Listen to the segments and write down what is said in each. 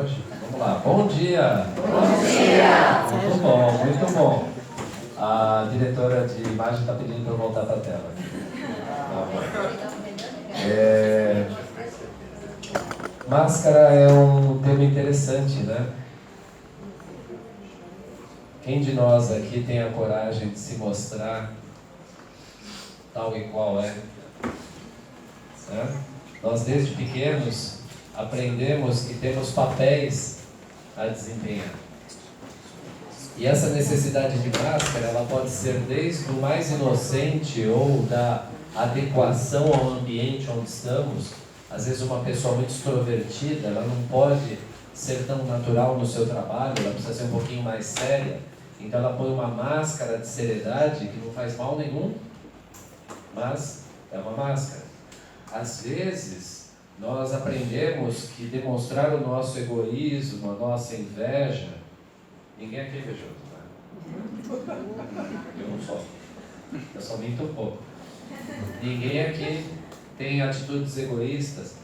hoje? Vamos lá. Bom dia! Bom dia! Muito bom, muito bom. A diretora de imagem está pedindo para eu voltar para a tela. Máscara é um tema interessante, né? Quem de nós aqui tem a coragem de se mostrar tal e qual é? Né? Nós desde pequenos aprendemos que temos papéis a desempenhar. E essa necessidade de máscara, ela pode ser desde o mais inocente ou da adequação ao ambiente onde estamos. Às vezes uma pessoa muito extrovertida, ela não pode ser tão natural no seu trabalho, ela precisa ser um pouquinho mais séria. Então ela põe uma máscara de seriedade que não faz mal nenhum, mas é uma máscara. Às vezes, nós aprendemos que demonstrar o nosso egoísmo, a nossa inveja, ninguém aqui é invejoso, né? Eu não sou. Eu só minto um pouco. Ninguém aqui tem atitudes egoístas,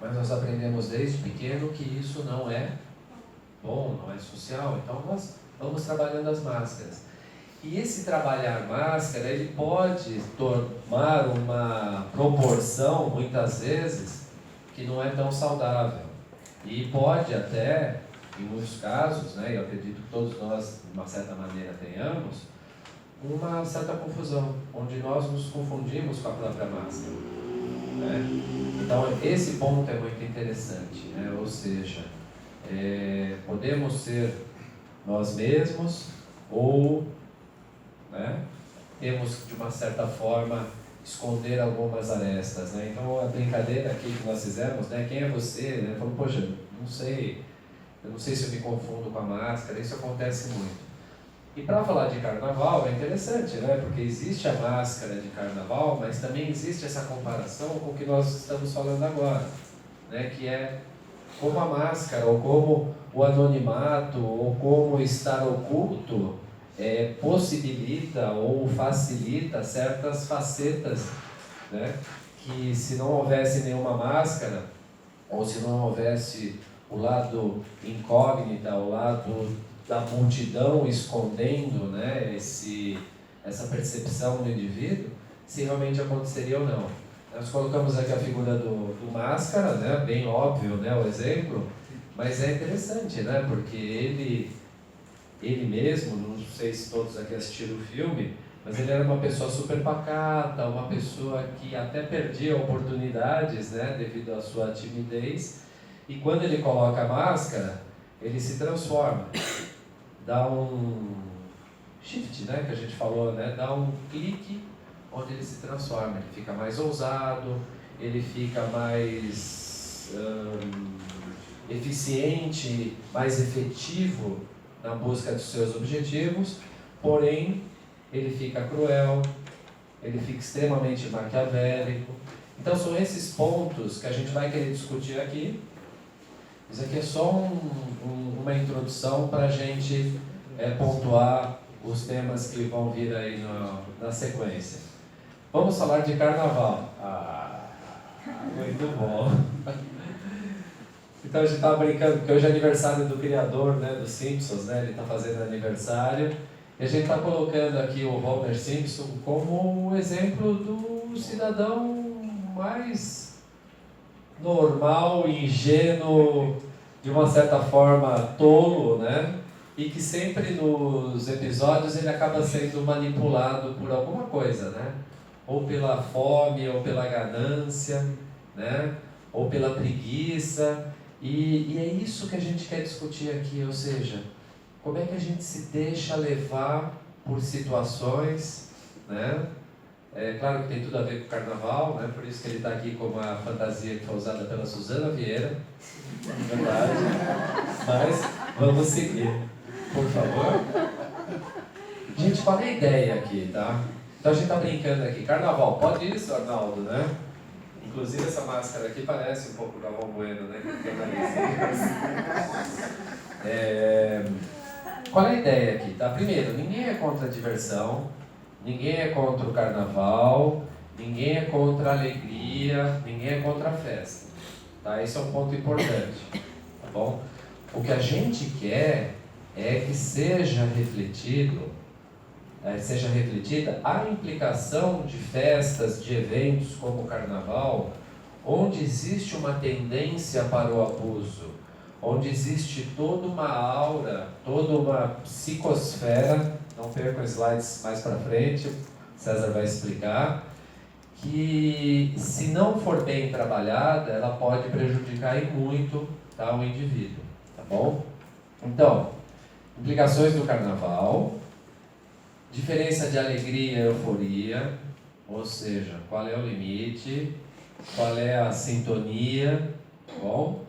mas nós aprendemos desde pequeno que isso não é bom, não é social. Então nós vamos trabalhando as máscaras. E esse trabalhar máscara, ele pode tomar uma proporção, muitas vezes, que não é tão saudável. E pode até, em muitos casos, né, eu acredito que todos nós, de uma certa maneira, tenhamos, uma certa confusão, onde nós nos confundimos com a própria máscara. Né? Então, esse ponto é muito interessante, né? Ou seja, podemos ser nós mesmos ou, né, temos, de uma certa forma, esconder algumas arestas. Né? Então, a brincadeira aqui que nós fizemos, né, quem é você? Né? Falou, poxa, não sei, eu não sei se eu me confundo com a máscara, isso acontece muito. E para falar de carnaval é interessante, né? Porque existe a máscara de carnaval, mas também existe essa comparação com o que nós estamos falando agora, né? Que é como a máscara, ou como o anonimato, ou como estar oculto possibilita ou facilita certas facetas, né? Que se não houvesse nenhuma máscara, ou se não houvesse o lado incógnito, o lado da multidão escondendo, né, essa percepção do indivíduo, se realmente aconteceria ou não. Nós colocamos aqui a figura do Máscara, né, bem óbvio, né, o exemplo, mas é interessante, né, porque ele mesmo, não sei se todos aqui assistiram o filme, mas ele era uma pessoa super pacata, uma pessoa que até perdia oportunidades, né, devido à sua timidez, e quando ele coloca a máscara, ele se transforma, dá um shift, né, que a gente falou, né, dá um clique onde ele se transforma, ele fica mais ousado, ele fica mais eficiente, mais efetivo na busca dos seus objetivos, porém ele fica cruel, ele fica extremamente maquiavélico. Então são esses pontos que a gente vai querer discutir aqui. Isso aqui é só uma introdução para a gente pontuar os temas que vão vir aí na sequência. Vamos falar de carnaval. Muito bom. Então a gente estava brincando, porque hoje é aniversário do criador, né, dos Simpsons, né, ele está fazendo aniversário, e a gente está colocando aqui o Homer Simpson como um exemplo do cidadão mais normal, ingênuo, de uma certa forma tolo, né, e que sempre nos episódios ele acaba sendo manipulado por alguma coisa, né, ou pela fome, ou pela ganância, né, ou pela preguiça. E é isso que a gente quer discutir aqui, ou seja, como é que a gente se deixa levar por situações, né? É claro que tem tudo a ver com o carnaval, né? Por isso que ele está aqui com uma fantasia que foi usada pela Suzana Vieira, verdade. Mas vamos seguir, por favor. Gente, qual é a ideia aqui, tá? Então a gente está brincando aqui, carnaval, pode isso, Arnaldo, né? Inclusive essa máscara aqui parece um pouco o Galvão Bueno, né? Qual é a ideia aqui? Tá? Primeiro, ninguém é contra a diversão, ninguém é contra o carnaval, ninguém é contra a alegria, ninguém é contra a festa. Tá? Esse é um ponto importante. Tá bom? O que a gente quer é que seja refletida a implicação de festas, de eventos como o Carnaval, onde existe uma tendência para o abuso, onde existe toda uma aura, toda uma psicosfera, não percam slides mais para frente, César vai explicar, que se não for bem trabalhada, ela pode prejudicar e muito, tá, o indivíduo, tá bom? Então, implicações do Carnaval, diferença de alegria e euforia, ou seja, qual é o limite, qual é a sintonia, tá bom?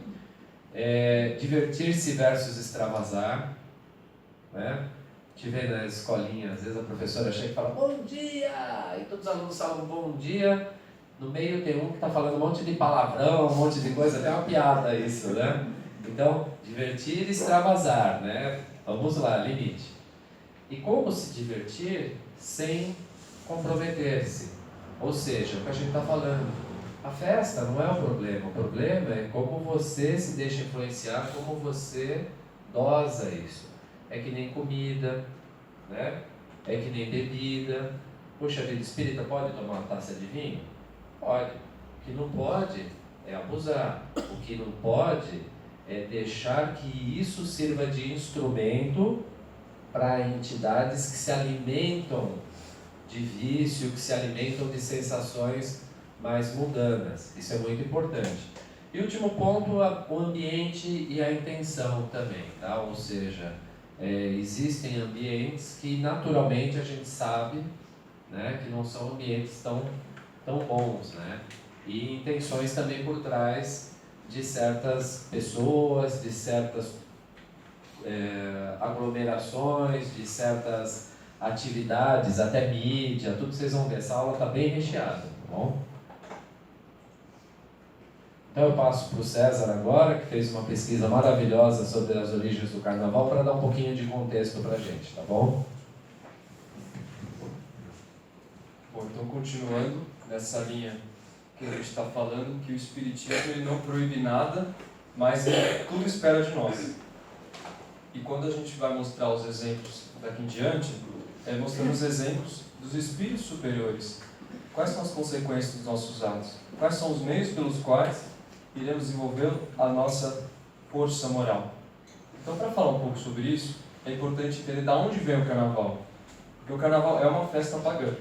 Divertir-se versus extravasar, né? Te vê na escolinha, às vezes a professora chega e fala bom dia, e todos os alunos falam bom dia, no meio tem um que está falando um monte de palavrão, um monte de coisa, até uma piada isso, né? Então, divertir e extravasar, né? Vamos lá, limite. E como se divertir sem comprometer-se? Ou seja, o que a gente está falando, a festa não é o problema é como você se deixa influenciar, como você dosa isso. É que nem comida, né? É que nem bebida. Puxa vida, espírita pode tomar uma taça de vinho? Pode. O que não pode é abusar. O que não pode é deixar que isso sirva de instrumento para entidades que se alimentam de vício, que se alimentam de sensações mais mundanas. Isso é muito importante. E último ponto, o ambiente e a intenção também, tá? Ou seja, existem ambientes que naturalmente a gente sabe, né, que não são ambientes tão bons, né? E intenções também por trás de certas pessoas, de certas aglomerações, de certas atividades, até mídia, tudo que vocês vão ver. Essa aula está bem recheada, tá bom? Então eu passo para o César agora, que fez uma pesquisa maravilhosa sobre as origens do Carnaval, para dar um pouquinho de contexto para a gente, tá bom? Bom, então continuando nessa linha que a gente está falando, que o Espiritismo ele não proíbe nada, mas ele tudo espera de nós. E quando a gente vai mostrar os exemplos daqui em diante, mostrando os exemplos dos espíritos superiores. Quais são as consequências dos nossos atos? Quais são os meios pelos quais iremos desenvolver a nossa força moral? Então, para falar um pouco sobre isso, é importante entender de onde vem o Carnaval. Porque o Carnaval é uma festa pagã.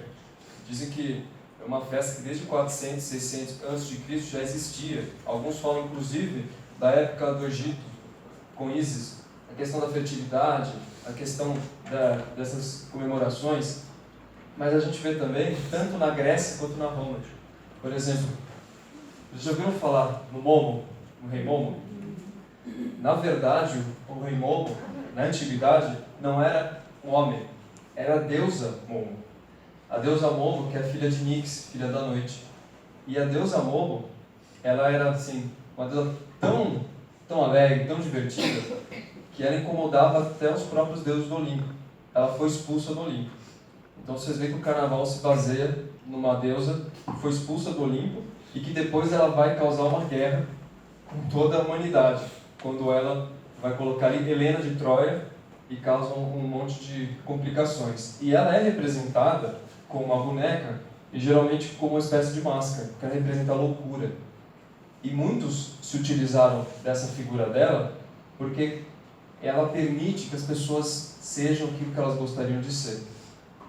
Dizem que é uma festa que desde 400, 600 a.C. já existia. Alguns falam, inclusive, da época do Egito, com Ísis. A questão da fertilidade, a questão dessas comemorações. Mas a gente vê também, tanto na Grécia quanto na Roma. Por exemplo, vocês já ouviram falar no Momo, no rei Momo? Na verdade, o rei Momo, na antiguidade, não era um homem, era a deusa Momo. A deusa Momo, que é filha de Nix, filha da noite. E a deusa Momo, ela era assim, uma deusa tão alegre, tão divertida, que ela incomodava até os próprios deuses do Olimpo. Ela foi expulsa do Olimpo. Então vocês veem que o Carnaval se baseia numa deusa que foi expulsa do Olimpo e que depois ela vai causar uma guerra com toda a humanidade, quando ela vai colocar ali Helena de Troia e causa um monte de complicações. E ela é representada como uma boneca e geralmente como uma espécie de máscara, que ela representa a loucura. E muitos se utilizaram dessa figura dela porque ela permite que as pessoas sejam aquilo que elas gostariam de ser.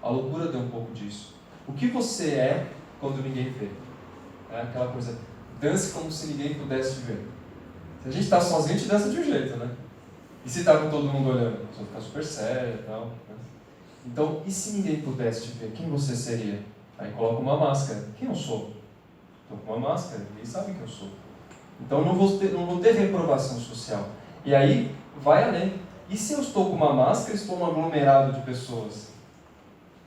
A loucura tem um pouco disso. O que você é quando ninguém vê? É aquela coisa, dance como se ninguém pudesse te ver. Se a gente está sozinho, a gente dança de um jeito, né? E se está com todo mundo olhando? Você vai ficar super sério e tal. Né? Então, e se ninguém pudesse te ver? Quem você seria? Aí coloca uma máscara. Quem eu sou? Estou com uma máscara, ninguém sabe quem eu sou. Então, não vou ter reprovação social. E aí, vai além. E se eu estou com uma máscara e estou num aglomerado de pessoas?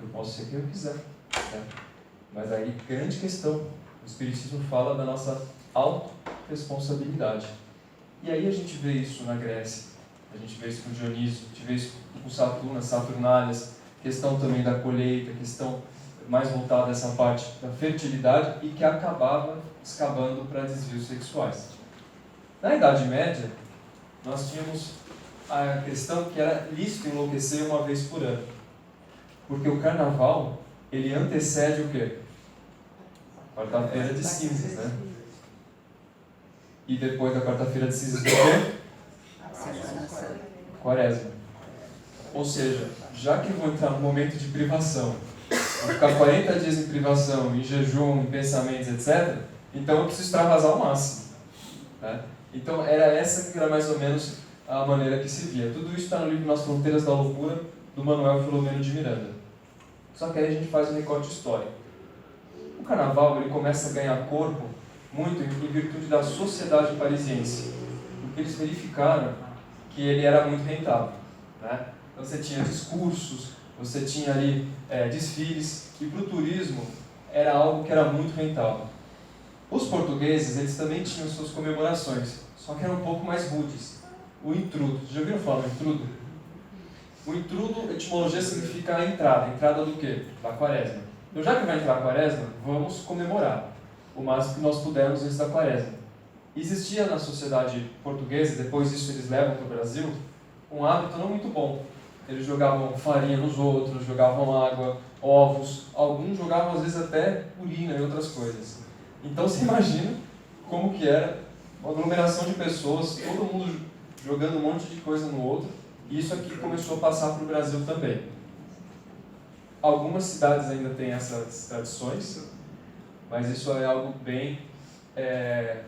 Eu posso ser quem eu quiser. Né? Mas aí, grande questão. O Espiritismo fala da nossa autorresponsabilidade. E aí a gente vê isso na Grécia. A gente vê isso com Dionísio, a gente vê isso com Saturno, Saturnálias, questão também da colheita, questão mais voltada a essa parte da fertilidade e que acabava escapando para desvios sexuais. Na Idade Média, nós tínhamos a questão que era lícito enlouquecer uma vez por ano. Porque o carnaval, ele antecede o quê? Quarta-feira de cinzas, né? E depois da quarta-feira de cinzas, o quê? Quaresma. Ou seja, já que eu vou entrar num momento de privação, vou ficar 40 dias em privação, em jejum, em pensamentos, etc., então eu preciso extravasar ao máximo. Né? Então era essa que era mais ou menos a maneira que se via. Tudo isso está no livro Nas Fronteiras da Loucura, do Manuel Filomeno de Miranda. Só que aí a gente faz um recorte histórico. O carnaval ele começa a ganhar corpo muito em virtude da sociedade parisiense, porque eles verificaram que ele era muito rentável. Né? Então você tinha discursos, você tinha ali desfiles, e para o turismo era algo que era muito rentável. Os portugueses, eles também tinham suas comemorações, só que eram um pouco mais rudes. O intrudo, já ouviram falar do intrudo? O intrudo, etimologia significa a entrada. Entrada do quê? Da quaresma. Então já que vai entrar a quaresma, vamos comemorar o máximo que nós pudermos antes da quaresma. Existia na sociedade portuguesa, depois disso eles levam para o Brasil, um hábito não muito bom. Eles jogavam farinha nos outros, jogavam água, ovos, alguns jogavam às vezes até urina e outras coisas. Então você imagina como que era uma aglomeração de pessoas, todo mundo jogando um monte de coisa no outro, e isso aqui começou a passar para o Brasil também. Algumas cidades ainda têm essas tradições, mas isso é algo bem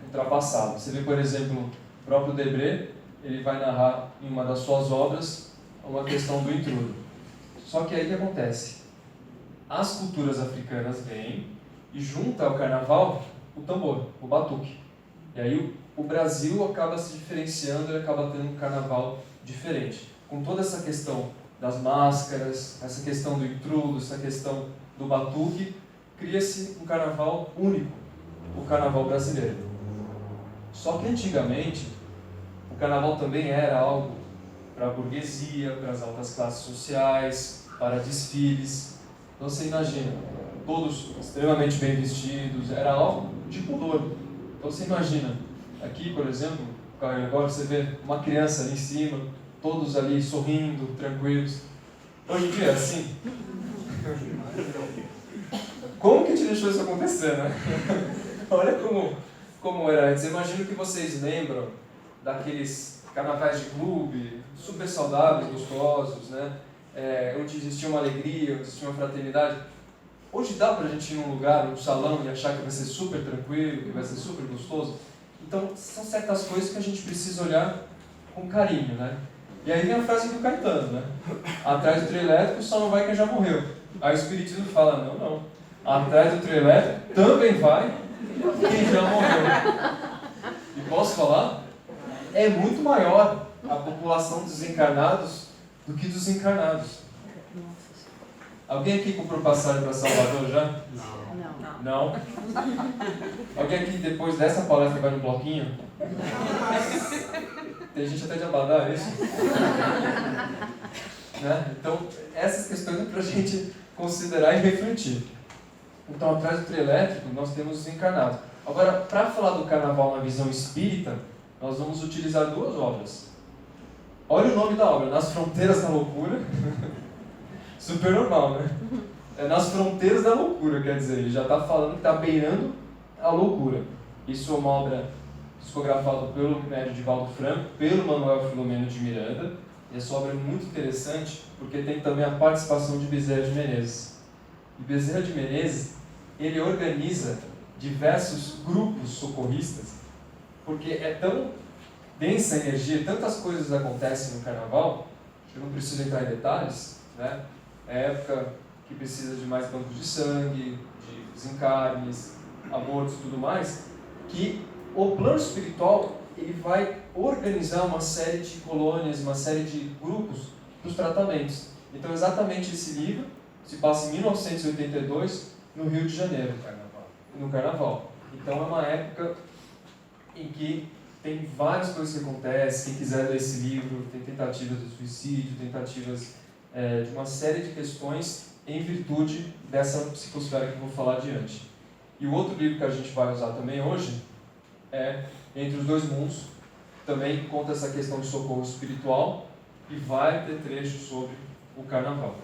ultrapassado. Você vê, por exemplo, o próprio Debré, ele vai narrar em uma das suas obras uma questão do intrudo. Só que aí o que acontece? As culturas africanas vêm e junta ao carnaval o tambor, o batuque. E aí o Brasil acaba se diferenciando e acaba tendo um carnaval diferente. Com toda essa questão das máscaras, essa questão do intrudo, essa questão do batuque, cria-se um carnaval único, o carnaval brasileiro. Só que antigamente, o carnaval também era algo para a burguesia, para as altas classes sociais, para desfiles. Então você imagina, todos extremamente bem vestidos, era algo de pudor. Então você imagina, aqui por exemplo, agora você vê uma criança ali em cima, todos ali sorrindo, tranquilos. Hoje em dia é assim. Como que a gente deixou isso acontecer, né? Olha como era antes. Eu imagino que vocês lembram daqueles carnavais de clube, super saudáveis, gostosos, né? Onde existia uma alegria, onde existia uma fraternidade. Hoje dá pra gente ir num lugar, num salão, e achar que vai ser super tranquilo, que vai ser super gostoso. Então, são certas coisas que a gente precisa olhar com carinho, né? E aí vem a frase do Caetano, né? Atrás do trio elétrico só não vai quem já morreu. Aí o Espiritismo fala, não. Atrás do trio elétrico também vai quem já morreu. E posso falar? É muito maior a população dos encarnados do que dos encarnados. Alguém aqui comprou passagem para Salvador já? Não. Alguém aqui depois dessa palestra vai no bloquinho? Tem gente até de Abadá, é isso? Né? Então, essas questões é para a gente considerar e refletir. Então, atrás do trio elétrico, nós temos os encarnados. Agora, para falar do carnaval na visão espírita, nós vamos utilizar duas obras. Olha o nome da obra, Nas Fronteiras da Loucura. Super normal, né? É Nas Fronteiras da Loucura, quer dizer, ele já está falando que está beirando a loucura. Isso é uma obra psicografada pelo médium Divaldo Franco, pelo Manuel Filomeno de Miranda. E essa obra é muito interessante porque tem também a participação de Bezerra de Menezes. E Bezerra de Menezes, ele organiza diversos grupos socorristas, porque é tão densa a energia, tantas coisas acontecem no carnaval, que eu não preciso entrar em detalhes, né? É época que precisa de mais bancos de sangue, de desencarnes, abortos e tudo mais, que o plano espiritual ele vai organizar uma série de colônias, uma série de grupos para os tratamentos. Então, exatamente esse livro se passa em 1982, no Rio de Janeiro, no Carnaval. Então, é uma época em que tem várias coisas que acontecem. Quem quiser ler esse livro, tem tentativas de suicídio, tentativas de uma série de questões em virtude dessa psicosfera que eu vou falar adiante. E o outro livro que a gente vai usar também hoje é Entre os Dois Mundos, também conta essa questão de socorro espiritual e vai ter trecho sobre o carnaval.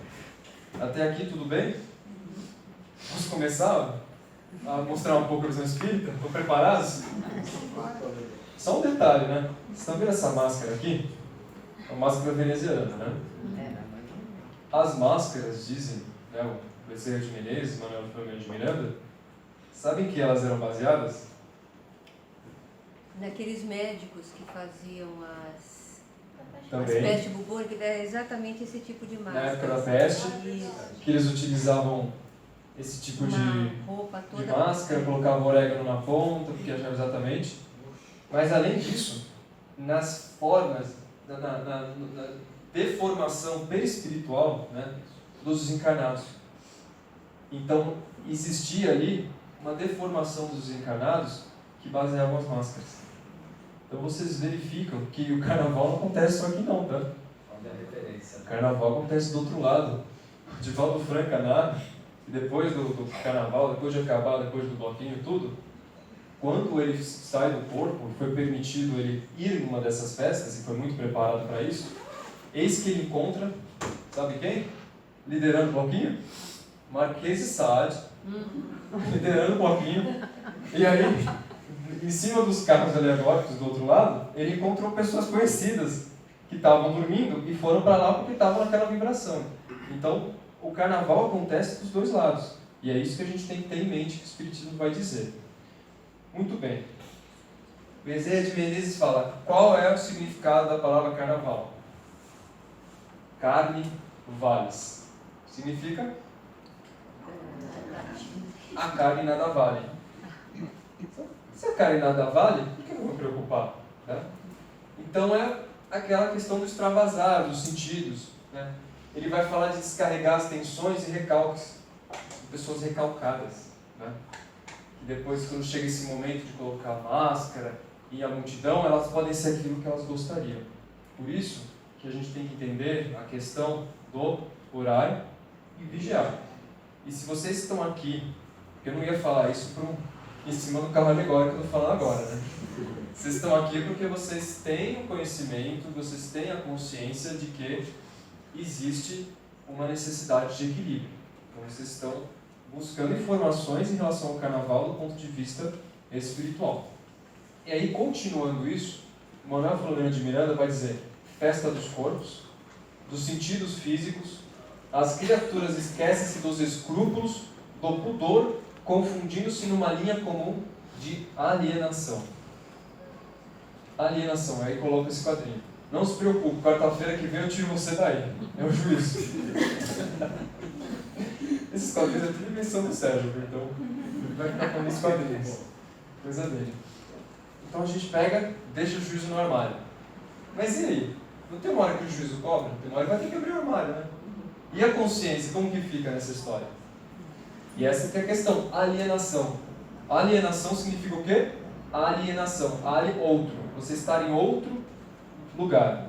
Até aqui tudo bem? Vamos começar a mostrar um pouco a visão espírita? Estão preparados? Só um detalhe, né? Vocês estão vendo essa máscara aqui? É uma máscara veneziana, né? As máscaras, dizem, né, o Bezerra de Menezes, Manuel Filomeno de Miranda, sabem que elas eram baseadas? Naqueles médicos que faziam as Também, peste bubônica, era exatamente esse tipo de máscara. na época da peste, Isso. que eles utilizavam esse tipo de Uma roupa de toda. máscara, colocavam orégano na ponta, porque achavam exatamente. Mas além disso, nas formas, na deformação perispiritual, né, dos encarnados. Então, existia ali uma deformação dos encarnados que baseavam as máscaras. Então vocês verificam que o carnaval não acontece só aqui não, tá? Olha a referência. O carnaval acontece do outro lado. O Divaldo Franca narra, e depois do carnaval, depois de acabar, depois do bloquinho, tudo, quando ele sai do corpo, foi permitido ele ir numa dessas festas, e foi muito preparado para isso, eis que ele encontra, sabe quem? Liderando o bloquinho? Marquês de Sade, liderando o bloquinho, e aí, em cima dos carros alegóricos do outro lado, ele encontrou pessoas conhecidas, que estavam dormindo e foram para lá porque estavam naquela vibração. Então, o carnaval acontece dos dois lados. E é isso que a gente tem que ter em mente que o Espiritismo vai dizer. Muito bem. Bezerra de Menezes fala, qual é o significado da palavra carnaval? Carne vales. Significa? A carne nada vale. Se a carne nada vale, por que eu vou me preocupar? Né? Então é aquela questão do extravasar, dos sentidos. Né? Ele vai falar de descarregar as tensões e recalques. Pessoas recalcadas. Né? E depois, quando chega esse momento de colocar a máscara e a multidão, elas podem ser aquilo que elas gostariam. Por isso que a gente tem que entender a questão do orar e vigiar. E se vocês estão aqui, eu não ia falar isso em cima do carro alegórico que eu estou falando agora, né? Vocês estão aqui porque vocês têm o conhecimento, vocês têm a consciência de que existe uma necessidade de equilíbrio. Então vocês estão buscando informações em relação ao carnaval do ponto de vista espiritual. E aí, continuando isso, Manuel Filomeno de Miranda vai dizer: festa dos corpos, dos sentidos físicos, as criaturas esquecem-se dos escrúpulos, do pudor, confundindo-se numa linha comum de alienação. Alienação, aí coloca esse quadrinho. Não se preocupe, quarta-feira que vem eu tiro você daí. É o juízo. Esses quadrinhos é tudo invenção do Sérgio, então ele vai ficar com esses quadrinhos. Coisa dele. Então a gente pega, deixa o juízo no armário. Mas e aí? Não tem uma hora que o juízo cobra? Tem uma hora que vai ter que abrir o armário, né? E a consciência, como que fica nessa história? E essa que é a questão, alienação. Alienação significa o quê? Alienação, outro. Você estar em outro lugar.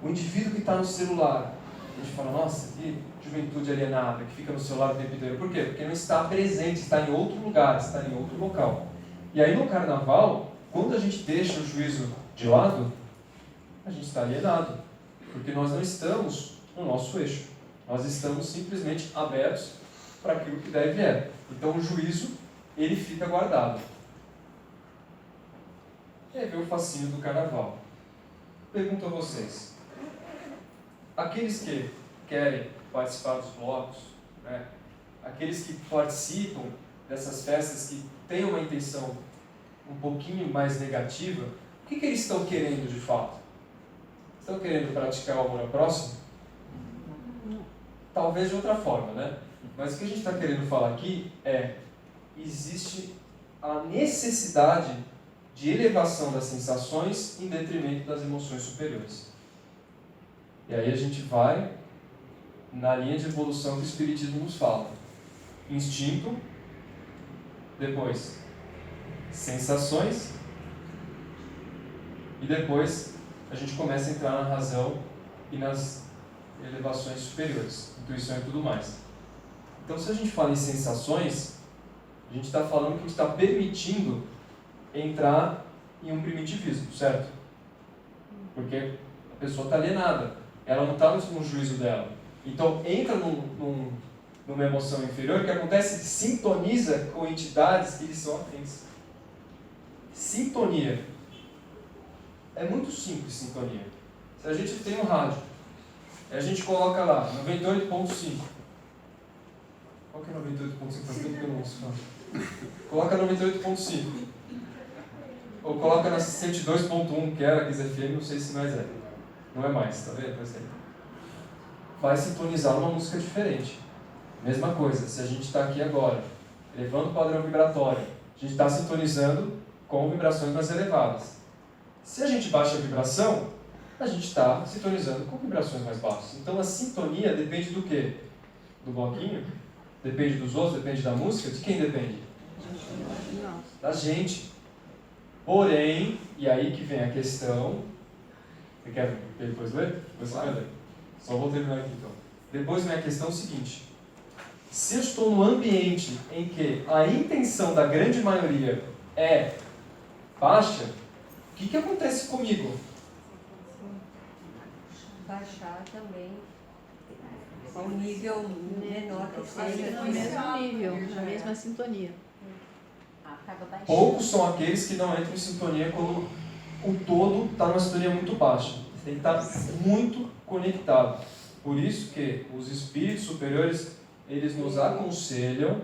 O indivíduo que está no celular, a gente fala, nossa, que juventude alienada, que fica no celular o tempo inteiro. Por quê? Porque não está presente, está em outro lugar, está em outro local. E aí no carnaval, quando a gente deixa o juízo de lado, a gente está alienado. Porque nós não estamos no nosso eixo. Nós estamos simplesmente abertos para aquilo que deve é. Então o juízo, ele fica guardado. E aí vem o fascínio do carnaval. Pergunto a vocês. Aqueles que querem participar dos blocos, né? Aqueles que participam dessas festas que têm uma intenção um pouquinho mais negativa, o que eles estão querendo de fato? Estão querendo praticar o amor ao próximo? Talvez de outra forma, né? Mas o que a gente está querendo falar aqui é: existe a necessidade de elevação das sensações em detrimento das emoções superiores. E aí a gente vai na linha de evolução que o Espiritismo nos fala. Instinto, depois sensações, e depois a gente começa a entrar na razão e nas elevações superiores, intuição e tudo mais. Então, se a gente fala em sensações, a gente está falando que a gente está permitindo entrar em um primitivismo, certo? porque a pessoa está alienada, ela não está no juízo dela. Então entra numa emoção inferior que acontece, sintoniza com entidades que lhe são afins. Sintonia. É muito simples sintonia. Se a gente tem um rádio, e a gente coloca lá 98.5. Qual que é 98.5? Faz tempo que eu não ouço falar. Coloca 98.5. Ou coloca na 102.1, que era Kiss FM, não sei se mais é. Não é mais, tá vendo? Vai sintonizar uma música diferente. Mesma coisa, se a gente está aqui agora, elevando o padrão vibratório, a gente está sintonizando com vibrações mais elevadas. Se a gente baixa a vibração, a gente está sintonizando com vibrações mais baixas. Então a sintonia depende do quê? Do bloquinho? Depende dos outros? Depende da música? De quem depende? Da gente. Porém, e aí que vem a questão... Você quer depois ler? Você vai ler. Só vou terminar aqui então. Depois vem a questão seguinte. Se eu estou num ambiente em que a intenção da grande maioria é baixa, o que acontece comigo? Baixar também ao nível menor que seja. No mesmo nível, na mesma sintonia. Acaba baixando. Poucos são aqueles que não entram em sintonia quando o todo está numa sintonia muito baixa. Você tem que estar muito conectado. Por isso que os espíritos superiores, eles nos aconselham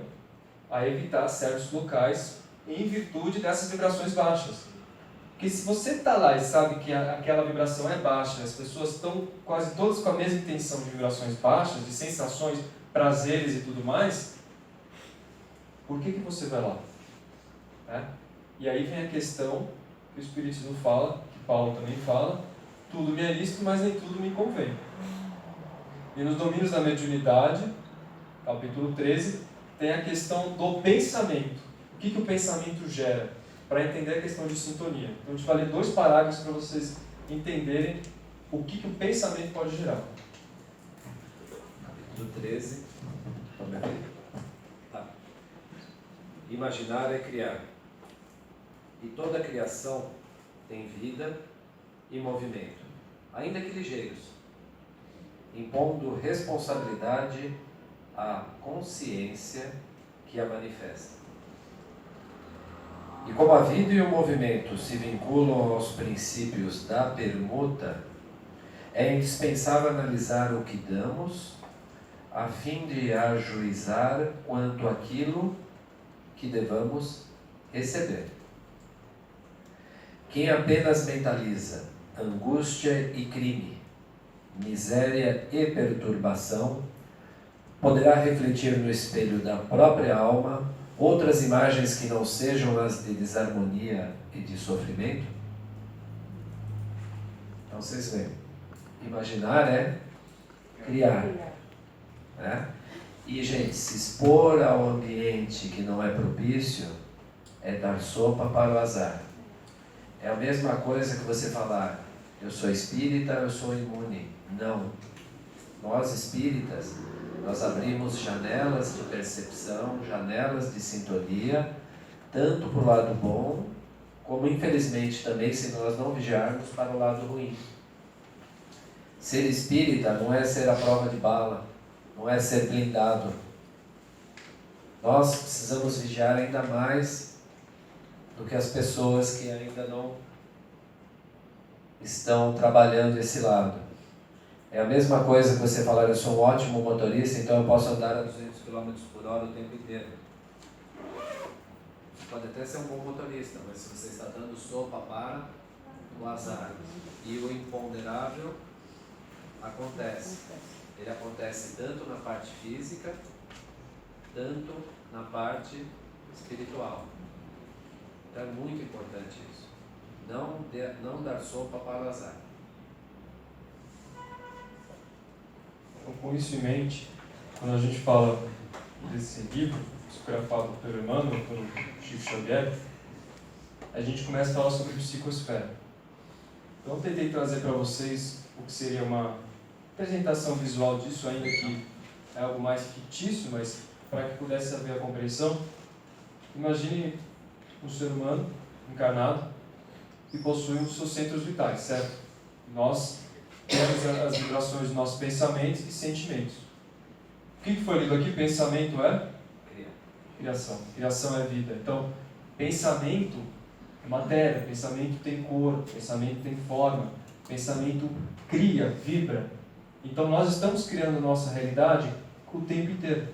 a evitar certos locais em virtude dessas vibrações baixas. Porque se você está lá e sabe que aquela vibração é baixa, as pessoas estão quase todas com a mesma intenção de vibrações baixas, de sensações, prazeres e tudo mais, por que você vai lá? E aí vem a questão que o Espiritismo fala, que Paulo também fala, tudo me é lícito, mas nem tudo me convém. E nos domínios da mediunidade, capítulo 13, tem a questão do pensamento. O que o pensamento gera? Para entender a questão de sintonia. Então a gente vai ler 2 parágrafos para vocês entenderem o que o pensamento pode gerar. Capítulo 13. Tá. Imaginar é criar. E toda criação tem vida e movimento, ainda que ligeiros, impondo responsabilidade à consciência que a manifesta. E como a vida e o movimento se vinculam aos princípios da permuta, é indispensável analisar o que damos, a fim de ajuizar quanto àquilo que devamos receber. Quem apenas mentaliza angústia e crime, miséria e perturbação, poderá refletir no espelho da própria alma outras imagens que não sejam as de desarmonia e de sofrimento? Então vocês veem, imaginar é criar, né? E gente, se expor ao ambiente que não é propício é dar sopa para o azar. É a mesma coisa que você falar, eu sou espírita, eu sou imune. Não. Nós espíritas, nós abrimos janelas de percepção, janelas de sintonia, tanto para o lado bom, como infelizmente também, se nós não vigiarmos, para o lado ruim. Ser espírita não é ser a prova de bala, não é ser blindado. Nós precisamos vigiar ainda mais do que as pessoas que ainda não estão trabalhando esse lado. É a mesma coisa que você falar, eu sou um ótimo motorista, então eu posso andar a 200 km por hora o tempo inteiro. Você pode até ser um bom motorista, mas se você está dando sopa para o azar e o imponderável acontece. Ele acontece tanto na parte física, tanto na parte espiritual. Então é muito importante isso. Não dar sopa para o azar. Então, com isso em mente, quando a gente fala desse livro, psicografado pelo Emmanuel, pelo Chico Xavier, a gente começa a falar sobre psicosfera. Então eu tentei trazer para vocês o que seria uma apresentação visual disso, ainda que é algo mais fictício, mas para que pudesse haver a compreensão. Imagine um ser humano encarnado que possui os seus centros vitais, certo? Nós temos as vibrações dos nossos pensamentos e sentimentos. O que foi lido aqui? Pensamento é criação. Criação é vida. Então, pensamento é matéria, pensamento tem cor, pensamento tem forma, pensamento cria, vibra. Então, nós estamos criando nossa realidade o tempo inteiro,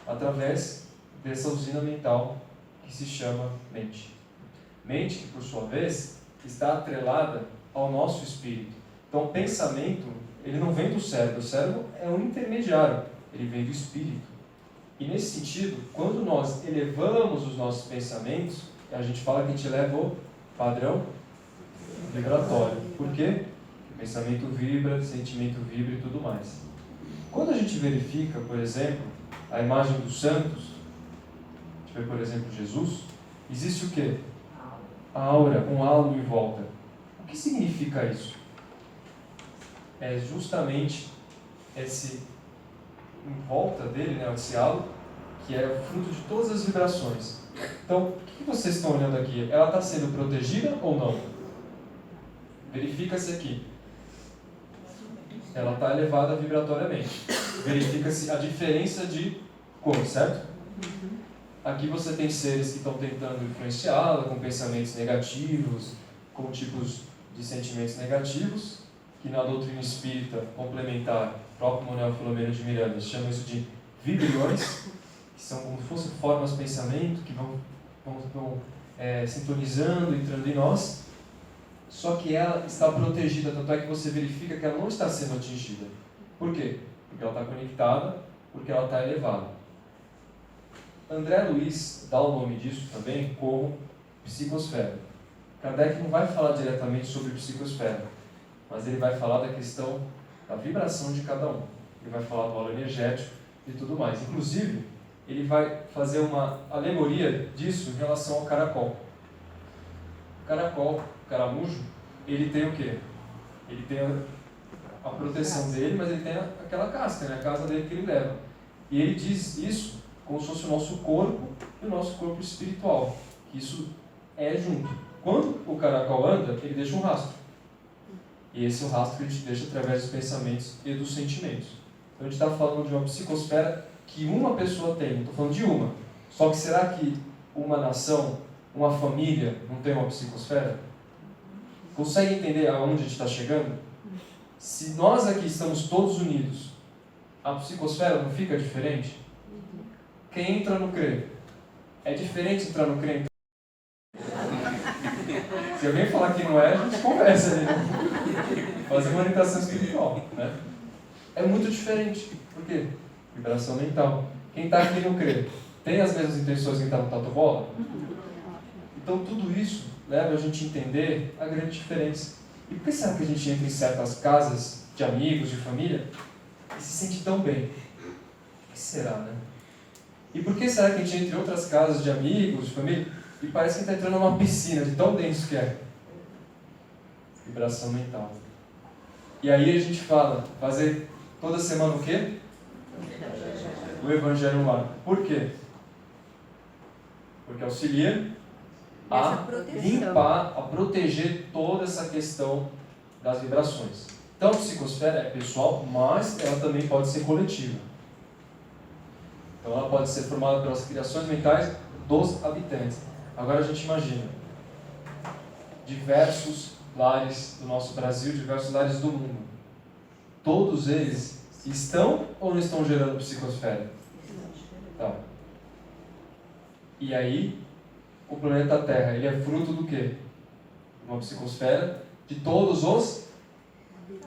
através dessa usina mental que se chama mente. Mente que, por sua vez, está atrelada ao nosso espírito. Então, o pensamento, ele não vem do cérebro. O cérebro é um intermediário, ele vem do espírito. E, nesse sentido, quando nós elevamos os nossos pensamentos, a gente fala que a gente eleva o padrão vibratório. Por quê? O pensamento vibra, o sentimento vibra e tudo mais. Quando a gente verifica, por exemplo, a imagem dos santos, a gente vê, por exemplo, Jesus, existe o quê? A aura, um halo em volta. O que significa isso? É justamente esse em volta dele, né, esse halo, que é fruto de todas as vibrações. Então, o que vocês estão olhando aqui? Ela está sendo protegida ou não? Verifica-se aqui. Ela está elevada vibratoriamente. Verifica-se a diferença de cor, certo? Aqui você tem seres que estão tentando influenciá-la com pensamentos negativos, com tipos de sentimentos negativos, que na doutrina espírita complementar, o próprio Manuel Filomeno de Miranda chama isso de vibriões, que são como se fossem formas de pensamento que vão sintonizando, entrando em nós. Só que ela está protegida, tanto é que você verifica que ela não está sendo atingida. Por quê? Porque ela está conectada, porque ela está elevada. André Luiz dá o nome disso também como psicosfera. Kardec não vai falar diretamente sobre psicosfera, mas ele vai falar da questão da vibração de cada um. Ele vai falar do halo energético e tudo mais. Inclusive, ele vai fazer uma alegoria disso em relação ao caracol. O caracol, o caramujo, ele tem o quê? Ele tem a proteção dele, mas ele tem aquela casca, né? A casa dele que ele leva. E ele diz isso como se fosse o nosso corpo e o nosso corpo espiritual. Que isso é junto. Quando o caracol anda, ele deixa um rastro. E esse é o rastro que a gente deixa através dos pensamentos e dos sentimentos. Então a gente está falando de uma psicosfera que uma pessoa tem, não estou falando de uma. Só que será que uma nação, uma família, não tem uma psicosfera? Consegue entender aonde a gente está chegando? Se nós aqui estamos todos unidos, a psicosfera não fica diferente? Quem entra no CRE? É diferente entrar no CRE? Se alguém falar que não é, a gente conversa ali, né? Fazer uma orientação espiritual, né? É muito diferente. Por quê? Vibração mental. Quem está aqui no CRE tem as mesmas intenções que quem está no Tatu Bola? Então tudo isso leva a gente a entender a grande diferença. E por que será que a gente entra em certas casas de amigos, de família, e se sente tão bem? O que será, né? E por que será que a gente entra em outras casas de amigos, de família, e parece que está entrando numa piscina, de tão denso que é? Vibração mental. E aí a gente fala, fazer toda semana o quê? O Evangelho no Lar. Por quê? Porque auxilia a limpar, a proteger toda essa questão das vibrações. Então a psicosfera é pessoal, mas ela também pode ser coletiva. Então ela pode ser formada pelas criações mentais dos habitantes. Agora a gente imagina diversos lares do nosso Brasil, diversos lares do mundo. Todos eles estão ou não estão gerando psicosfera? Tá. E aí, o planeta Terra, ele é fruto do quê? Uma psicosfera de todos os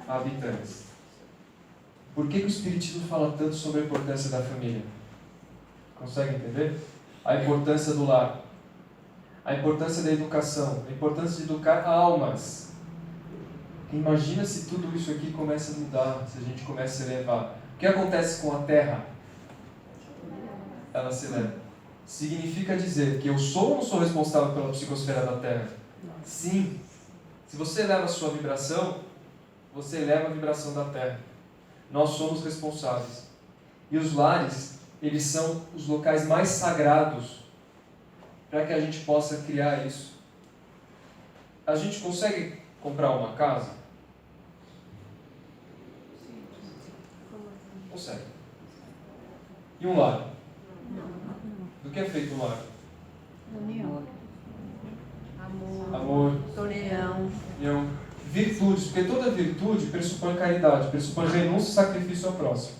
habitantes. Por que o Espiritismo fala tanto sobre a importância da família? Consegue entender? A importância do lar, a importância da educação, a importância de educar almas. Imagina se tudo isso aqui começa a mudar, se a gente começa a elevar. O que acontece com a Terra? Ela se eleva. Significa dizer que eu sou ou não sou responsável pela psicosfera da Terra? Sim. Se você eleva a sua vibração, você eleva a vibração da Terra. Nós somos responsáveis. E os lares, eles são os locais mais sagrados para que a gente possa criar isso. A gente consegue comprar uma casa? E um lar? Do que é feito um lar? União. Amor, Tolerância. união, virtudes, porque toda virtude pressupõe caridade, pressupõe renúncia e sacrifício ao próximo.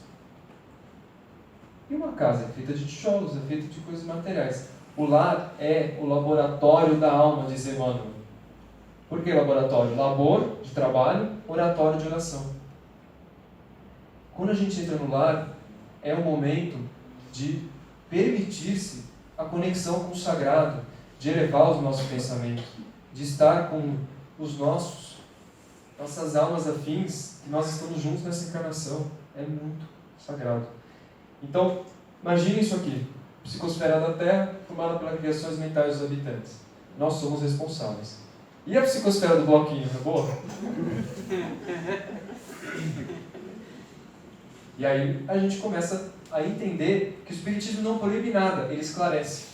E uma casa é feita de tijolos, é feita de coisas materiais. O lar é o laboratório da alma, diz Emmanuel. Por que laboratório? Labor de trabalho, oratório de oração. Quando a gente entra no lar, é o momento de permitir-se a conexão com o sagrado, de elevar os nossos pensamentos, de estar com os nossas almas afins, que nós estamos juntos nessa encarnação. É muito sagrado. Então, imagine isso aqui. Psicosfera da Terra, formada pelas criações mentais dos habitantes. Nós somos responsáveis. E a psicosfera do bloquinho, é boa? E aí a gente começa a entender que o Espiritismo não proíbe nada, ele esclarece.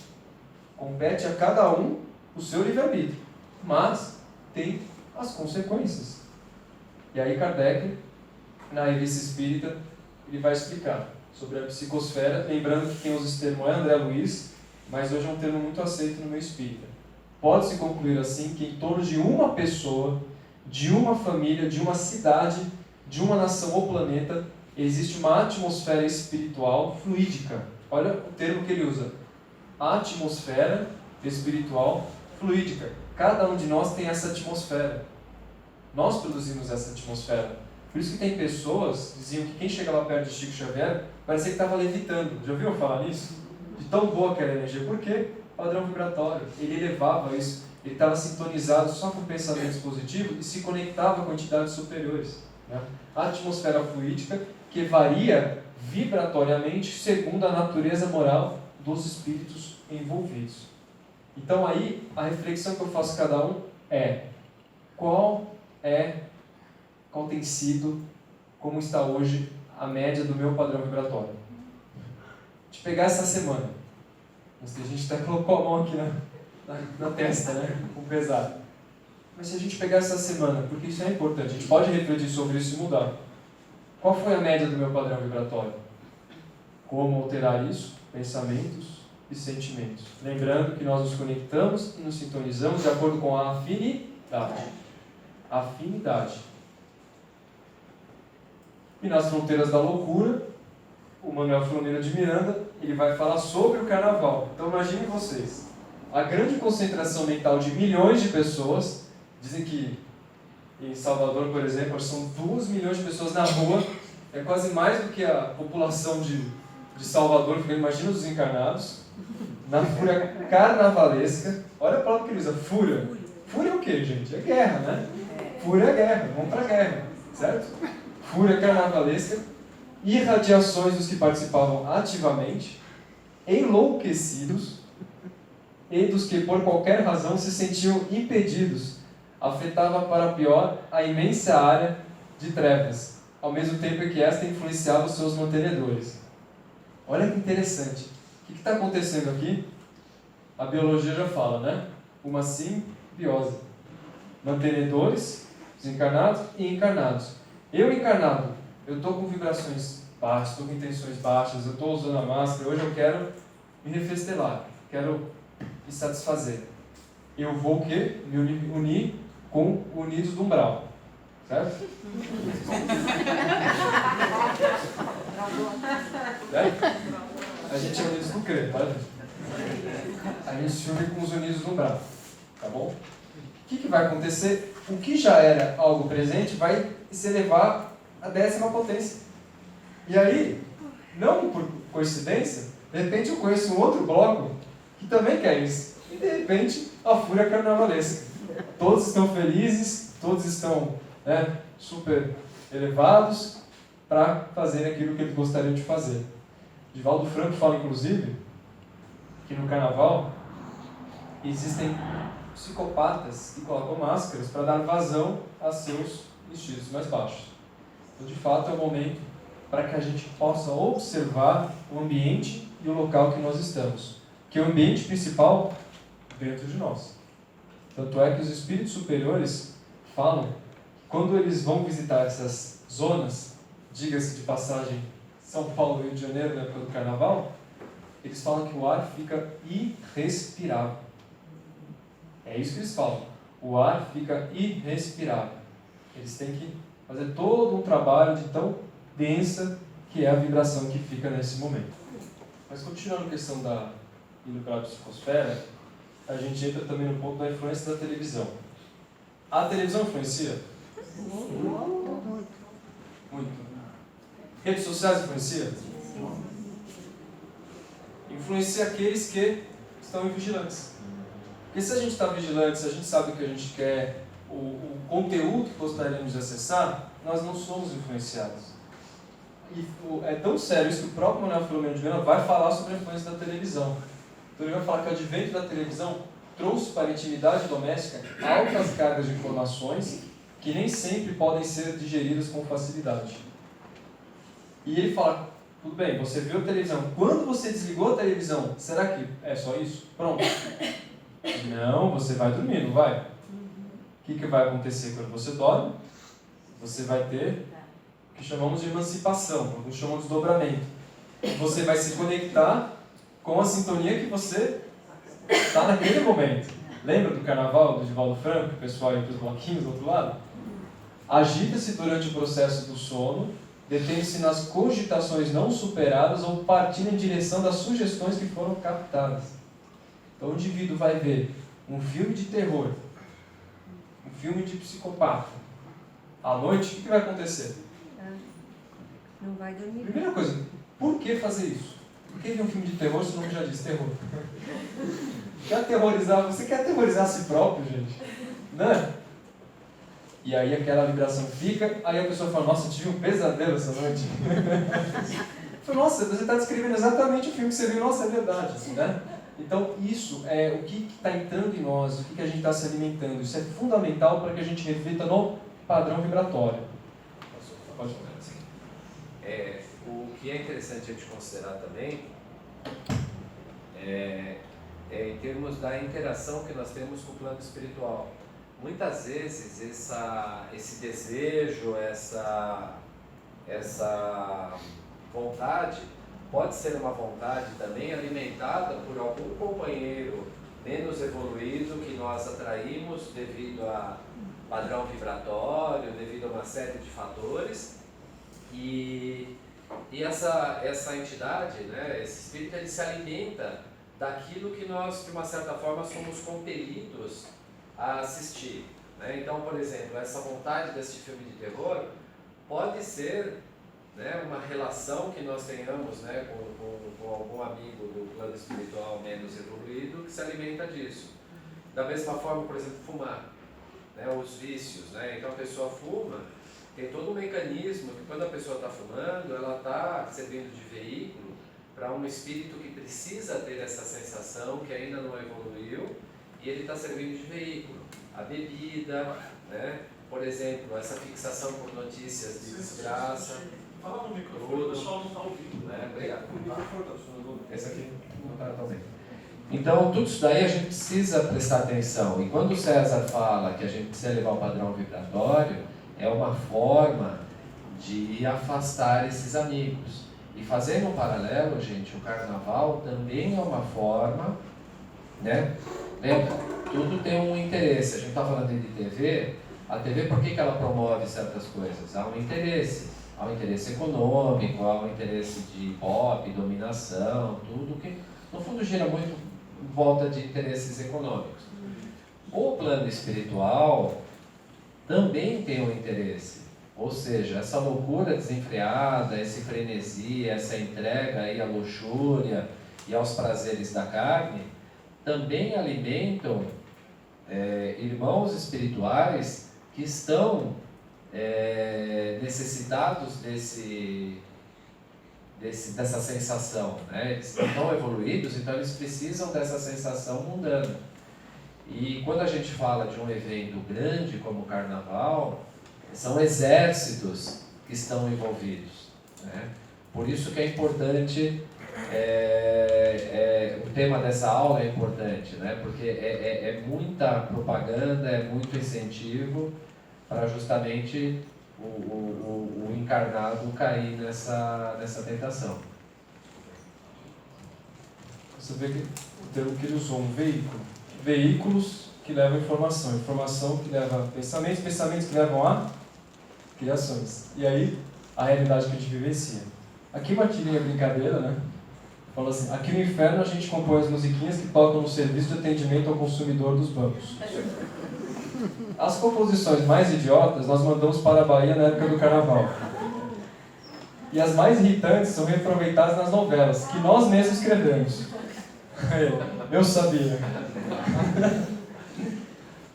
Compete a cada um o seu livre-arbítrio, mas tem as consequências. E aí Kardec, na Revista Espírita, ele vai explicar sobre a psicosfera, lembrando que quem usa esse termo é André Luiz, mas hoje é um termo muito aceito no meio espírita. Pode-se concluir assim que em torno de uma pessoa, de uma família, de uma cidade, de uma nação ou planeta, existe uma atmosfera espiritual fluídica. Olha o termo que ele usa. Atmosfera espiritual fluídica. Cada um de nós tem essa atmosfera. Nós produzimos essa atmosfera. Por isso que tem pessoas que diziam que quem chega lá perto de Chico Xavier parecia que estava levitando. Já ouviu falar nisso? De tão boa que era a energia. Por quê? Padrão vibratório. Ele elevava isso. Ele estava sintonizado só com pensamentos positivos e se conectava com entidades superiores. Né? A atmosfera fluídica que varia vibratoriamente segundo a natureza moral dos espíritos envolvidos. Então aí, a reflexão que eu faço a cada um é: qual tem sido, como está hoje, a média do meu padrão vibratório? De pegar essa semana. A gente até colocou a mão aqui na testa, né? Com pesado. Mas se a gente pegar essa semana, porque isso é importante, a gente pode refletir sobre isso e mudar. Qual foi a média do meu padrão vibratório? Como alterar isso? Pensamentos e sentimentos. Lembrando que nós nos conectamos e nos sintonizamos de acordo com a afinidade. Afinidade. E nas fronteiras da loucura, o Manuel Filomeno de Miranda, ele vai falar sobre o carnaval. Então imaginem vocês, a grande concentração mental de milhões de pessoas, dizem que em Salvador, por exemplo, são 2 milhões de pessoas na rua, é quase mais do que a população de Salvador, porque imagina os encarnados, na fúria carnavalesca. Olha a palavra que ele usa, fúria. Fúria é o quê, gente? É guerra, né? Fúria é guerra, vamos para a guerra, certo? Fúria carnavalesca, irradiações dos que participavam ativamente, enlouquecidos, e dos que por qualquer razão se sentiam impedidos, afetava para pior a imensa área de trevas, ao mesmo tempo que esta influenciava os seus mantenedores. Olha que interessante. O que está acontecendo aqui? A biologia já fala, né? Uma simbiose. Mantenedores, desencarnados e encarnados. Eu encarnado, eu estou com vibrações baixas, estou com intenções baixas, eu estou usando a máscara, hoje eu quero me refestelar, quero me satisfazer. Eu vou o quê? Me unir com unidos do umbral. Certo? A gente é unidos do quê? A gente se une com os unidos do umbral. Tá bom? O que vai acontecer? O que já era algo presente vai se elevar à 10ª potência. E aí, não por coincidência, de repente eu conheço um outro bloco que também quer isso. E de repente, a fúria carnavalesca. Todos estão felizes, todos estão super elevados para fazer aquilo que eles gostariam de fazer. Divaldo Franco fala, inclusive, que no carnaval existem psicopatas que colocam máscaras para dar vazão a seus instintos mais baixos. Então, de fato, é o momento para que a gente possa observar o ambiente e o local que nós estamos. Que é o ambiente principal dentro de nós. Tanto é que os espíritos superiores falam que quando eles vão visitar essas zonas, diga-se de passagem, São Paulo, Rio de Janeiro, na época do carnaval, eles falam que o ar fica irrespirável. É isso que eles falam. O ar fica irrespirável. Eles têm que fazer todo um trabalho de tão densa que é a vibração que fica nesse momento. Mas continuando a questão da indo para a psicosfera, a gente entra também no ponto da influência da televisão. A televisão influencia? Muito. Redes sociais influenciam? Influencia aqueles que estão vigilantes. Porque se a gente está vigilante, se a gente sabe o que a gente quer, o conteúdo que gostaríamos de acessar, nós não somos influenciados. E é tão sério isso que o próprio Manuel Filomeno de Viana vai falar sobre a influência da televisão. Então ele vai falar que o advento da televisão trouxe para a intimidade doméstica altas cargas de informações que nem sempre podem ser digeridas com facilidade. E ele fala, tudo bem, você viu a televisão, quando você desligou a televisão, será que é só isso? Pronto. Não, você vai dormir, não vai? O que vai acontecer quando você dorme? Você vai ter o que chamamos de emancipação, alguns chamam de desdobramento. Você vai se conectar com a sintonia que você está naquele momento. Lembra do carnaval do Divaldo Franco, o pessoal ia para os bloquinhos do outro lado? Agita-se durante o processo do sono, detém-se nas cogitações não superadas ou partindo em direção das sugestões que foram captadas. Então o indivíduo vai ver um filme de terror, um filme de psicopata. À noite, o que vai acontecer? Não vai dormir. Primeira coisa, por que fazer isso? Por que ver um filme de terror se o nome já diz terror? Você quer aterrorizar a si próprio, gente? Né? E aí aquela vibração fica, aí a pessoa fala, nossa, eu tive um pesadelo essa noite. Falo, nossa, você está descrevendo exatamente o filme que você viu, nossa, é verdade. Né? Então isso é o que está entrando em nós, o que a gente está se alimentando. Isso é fundamental para que a gente reflita no padrão vibratório. Pode falar assim. O que é interessante a gente considerar também é em termos da interação que nós temos com o plano espiritual. Muitas vezes esse desejo, essa vontade pode ser uma vontade também alimentada por algum companheiro menos evoluído que nós atraímos devido a padrão vibratório, devido a uma série de fatores. E essa entidade, né, esse espírito, ele se alimenta daquilo que nós, de uma certa forma, somos compelidos a assistir. Né? Então, por exemplo, essa vontade desse filme de terror pode ser, né, uma relação que nós tenhamos, né, com algum amigo do plano espiritual menos evoluído que se alimenta disso. Da mesma forma, por exemplo, fumar, né, os vícios. Né? Então a pessoa fuma, tem todo um mecanismo que quando a pessoa está fumando, ela está servindo de veículo para um espírito que precisa ter essa sensação, que ainda não evoluiu, e ele está servindo de veículo. A bebida, né? Por exemplo, essa fixação por notícias de desgraça. Fala no microfone, o pessoal não está ouvindo. Né? Obrigado. O microfone está funcionando. Esse aqui não está tão bem. Então, tudo isso daí a gente precisa prestar atenção. E quando o César fala que a gente precisa levar o padrão vibratório, é uma forma de afastar esses amigos. E fazendo um paralelo, gente, o carnaval também é uma forma, né? Lembra, tudo tem um interesse. A gente está falando de TV, a TV, por que ela promove certas coisas? Há um interesse. Há um interesse econômico, há um interesse de pop, dominação, tudo que, no fundo, gira muito em volta de interesses econômicos. O plano espiritual também tem um interesse. Ou seja, essa loucura desenfreada, esse frenesi, essa entrega aí à luxúria e aos prazeres da carne, também alimentam irmãos espirituais que estão necessitados dessa sensação. Né? Eles estão evoluídos, então eles precisam dessa sensação mundana. E quando a gente fala de um evento grande como o Carnaval, são exércitos que estão envolvidos. Né? Por isso que é importante, o tema dessa aula é importante, né? Porque é muita propaganda, é muito incentivo para justamente o encarnado cair nessa tentação. Você vê que o termo que ele usou, um veículo. Veículos que levam informação, informação que leva a pensamentos, pensamentos que levam a criações. E aí, a realidade que a gente vivencia. Aqui uma tirinha brincadeira, né? Fala assim, aqui no inferno a gente compõe as musiquinhas que tocam no serviço de atendimento ao consumidor dos bancos. As composições mais idiotas nós mandamos para a Bahia na época do carnaval. E as mais irritantes são reaproveitadas nas novelas, que nós mesmos escrevemos. Eu sabia.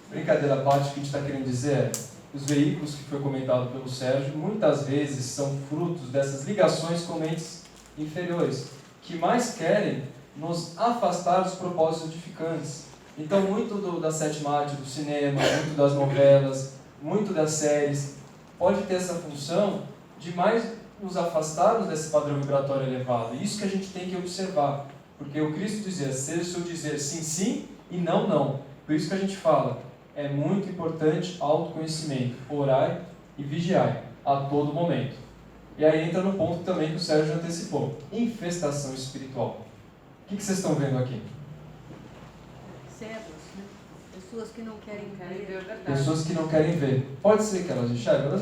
Brincadeira à parte, o que a gente está querendo dizer é, os veículos que foi comentado pelo Sérgio, muitas vezes são frutos dessas ligações com mentes inferiores, que mais querem nos afastar dos propósitos edificantes. Então, muito da sétima arte do cinema, muito das novelas, muito das séries, pode ter essa função de mais nos afastarmos desse padrão vibratório elevado. Isso que a gente tem que observar. Porque o Cristo dizia, seja o seu dizer sim, sim e não, não. Por isso que a gente fala, é muito importante autoconhecimento, orai e vigiai a todo momento. E aí entra no ponto também que o Sérgio antecipou, infestação espiritual. O que vocês estão vendo aqui? Cegos, né? Pessoas que não querem ver. Pessoas que não querem ver. Pode ser que elas enxergam,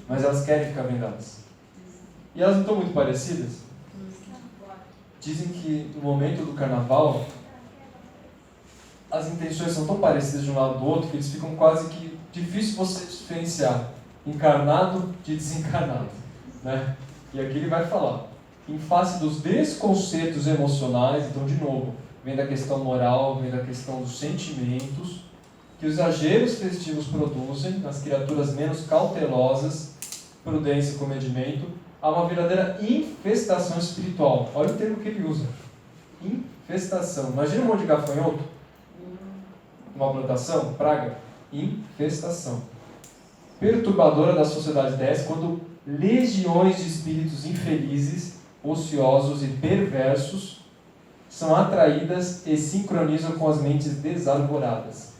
mas elas querem ficar vendadas. E elas não estão muito parecidas? Dizem que no momento do carnaval, as intenções são tão parecidas de um lado do outro que eles ficam quase que difícil você diferenciar encarnado de desencarnado, né? E aqui ele vai falar, em face dos desconcertos emocionais, então de novo, vem da questão moral, vem da questão dos sentimentos, que os exageros festivos produzem nas criaturas menos cautelosas, prudência e comedimento, há uma verdadeira infestação espiritual. Olha o termo que ele usa. Infestação. Imagina um monte de gafanhoto, uma plantação, praga. Infestação. Perturbadora da sociedade 10, quando legiões de espíritos infelizes, ociosos e perversos são atraídas e sincronizam com as mentes desarvoradas.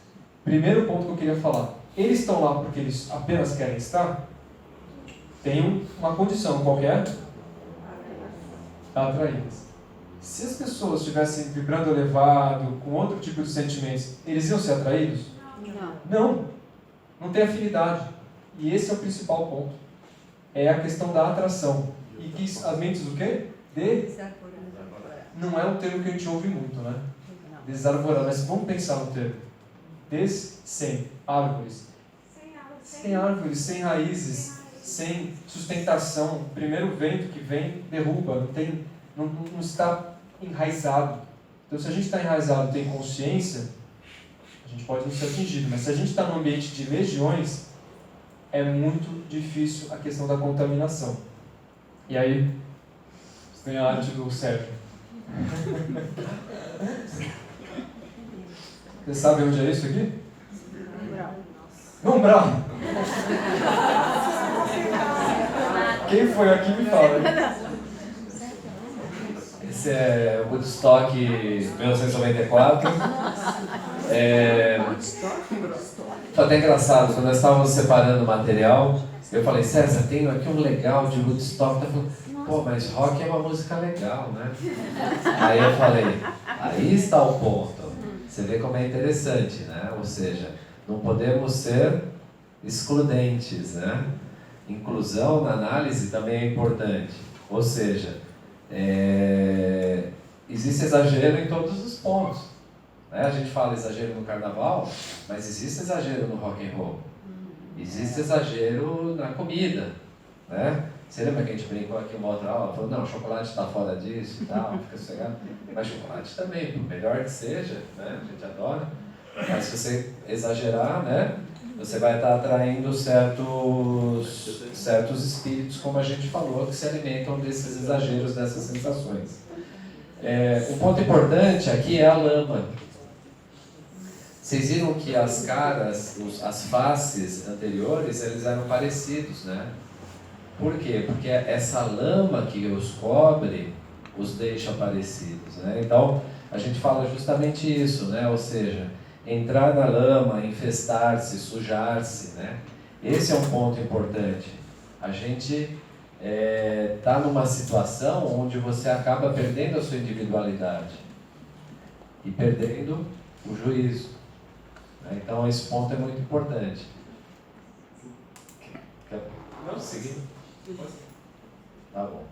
Primeiro ponto que eu queria falar. Eles estão lá porque eles apenas querem estar? Tem uma condição qualquer? Atraídas. Se as pessoas estivessem vibrando elevado, com outro tipo de sentimentos, eles iam ser atraídos? Não. Não tem afinidade. E esse é o principal ponto. É a questão da atração. E que as mentes do quê? Não é um termo que a gente ouve muito, né? Desarvorado. Mas vamos pensar no termo. Sem árvores. Sem árvores, sem raízes, sem sustentação. O primeiro vento que vem, derruba. Não está enraizado. Então, se a gente está enraizado e tem consciência, a gente pode não ser atingido. Mas se a gente está num ambiente de legiões, é muito difícil a questão da contaminação. E aí, tem a arte do Sérgio. Você sabe onde é isso aqui? No umbral. Quem foi aqui me fala. Esse é o Woodstock 1994. Foi até engraçado, quando nós estávamos separando o material, eu falei, César, tenho aqui um legal de Woodstock. Tá falando, pô, mas rock é uma música legal, né? Aí eu falei, aí está o ponto. Você vê como é interessante, né? Ou seja, não podemos ser excludentes, né? Inclusão na análise também é importante. Ou seja, existe exagero em todos os pontos. Né? A gente fala exagero no carnaval, mas existe exagero no rock and roll. Existe exagero na comida, né? Você lembra que a gente brincou aqui uma outra aula? Falou, não, o chocolate está fora disso e tal, fica sossegado. Mas chocolate também, por melhor que seja, né? A gente adora. Mas se você exagerar, né? Você vai estar atraindo certos espíritos, como a gente falou, que se alimentam desses exageros, dessas sensações. Um ponto importante aqui é a lama. Vocês viram que as caras, as faces anteriores, eles eram parecidos, né? Por quê? Porque essa lama que os cobre os deixa parecidos, né? Então, a gente fala justamente isso, né? Ou seja, entrar na lama, infestar-se, sujar-se, né? Esse é um ponto importante. A gente está numa situação onde você acaba perdendo a sua individualidade e perdendo o juízo. Né? Então esse ponto é muito importante. Quer seguir? Tá bom.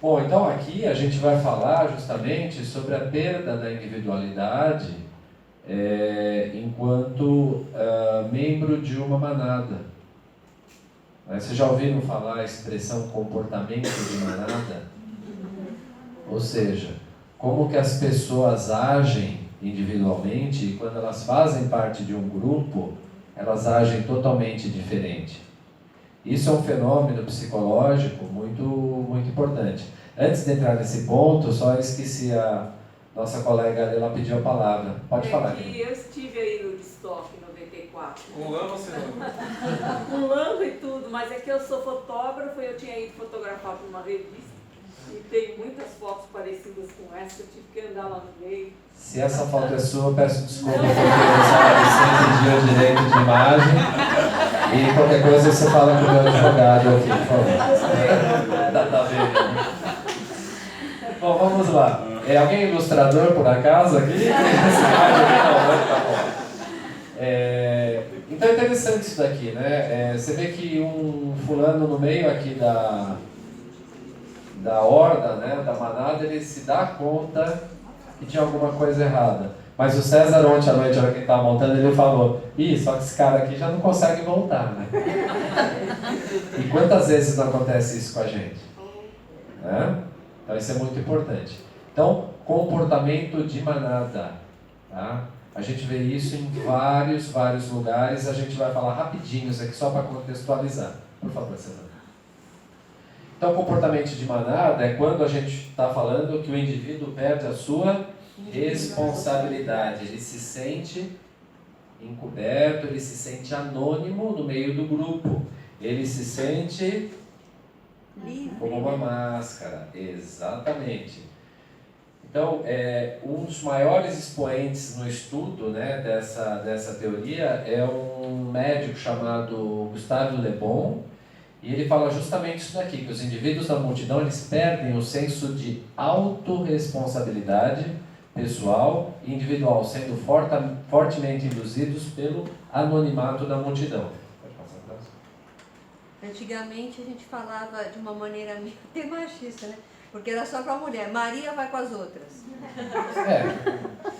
Bom, então aqui a gente vai falar justamente sobre a perda da individualidade enquanto membro de uma manada. Vocês já ouviram falar a expressão comportamento de manada? Ou seja, como que as pessoas agem individualmente e quando elas fazem parte de um grupo, elas agem totalmente diferente. Isso é um fenômeno psicológico muito, muito importante. Antes de entrar nesse ponto, só esqueci a nossa colega ali, ela pediu a palavra. Pode falar. Que eu estive aí no Woodstock 94. Com lã ou sem lã? Com lã e tudo, mas é que eu sou fotógrafo e eu tinha ido fotografar para uma revista. E tem muitas fotos parecidas com essa, eu tive que andar lá no meio. Se essa foto é sua, peço desculpa porque você entendia o direito de imagem. E qualquer coisa você fala com o meu advogado aqui, por favor. Tá vendo? Bom, vamos lá. É alguém ilustrador por acaso aqui? Então é interessante isso daqui, né? Você vê que um fulano no meio aqui da horda, né, da manada, ele se dá conta que tinha alguma coisa errada. Mas o César ontem à noite, na hora que ele estava montando, ele falou: só que esse cara aqui já não consegue voltar, né? E quantas vezes não acontece isso com a gente? Né? Então isso é muito importante. Então, comportamento de manada. Tá? A gente vê isso em vários lugares. A gente vai falar rapidinho isso aqui só para contextualizar. Por favor, César. Então, comportamento de manada é quando a gente está falando que o indivíduo perde a sua responsabilidade. Ele se sente encoberto, ele se sente anônimo no meio do grupo. Ele se sente livre, como uma máscara. Exatamente. Então, um dos maiores expoentes no estudo, né, dessa teoria é um médico chamado Gustave Le Bon. E ele fala justamente isso daqui, que os indivíduos da multidão eles perdem o senso de autorresponsabilidade pessoal e individual, sendo fortemente induzidos pelo anonimato da multidão. Pode passar a próxima. Antigamente a gente falava de uma maneira até machista, né? Porque era só para a mulher. Maria vai com as outras.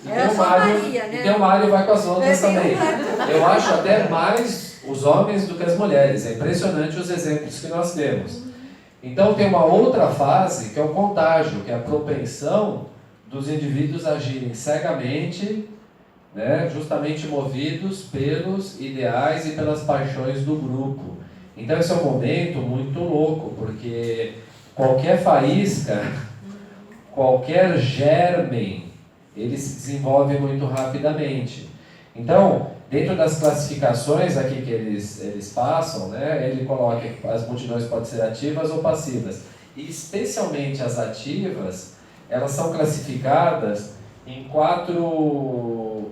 Era só Maria, né? E tem o Mário vai com as outras também. Eu acho até mais os homens do que as mulheres. É impressionante os exemplos que nós temos. Então tem uma outra fase que é o contágio, que é a propensão dos indivíduos agirem cegamente, né, justamente movidos pelos ideais e pelas paixões do grupo. Então esse é um momento muito louco, porque qualquer faísca, qualquer germen, ele se desenvolve muito rapidamente. Então, dentro das classificações aqui que eles passam, né, ele coloca que as multidões podem ser ativas ou passivas. E especialmente as ativas, elas são classificadas em quatro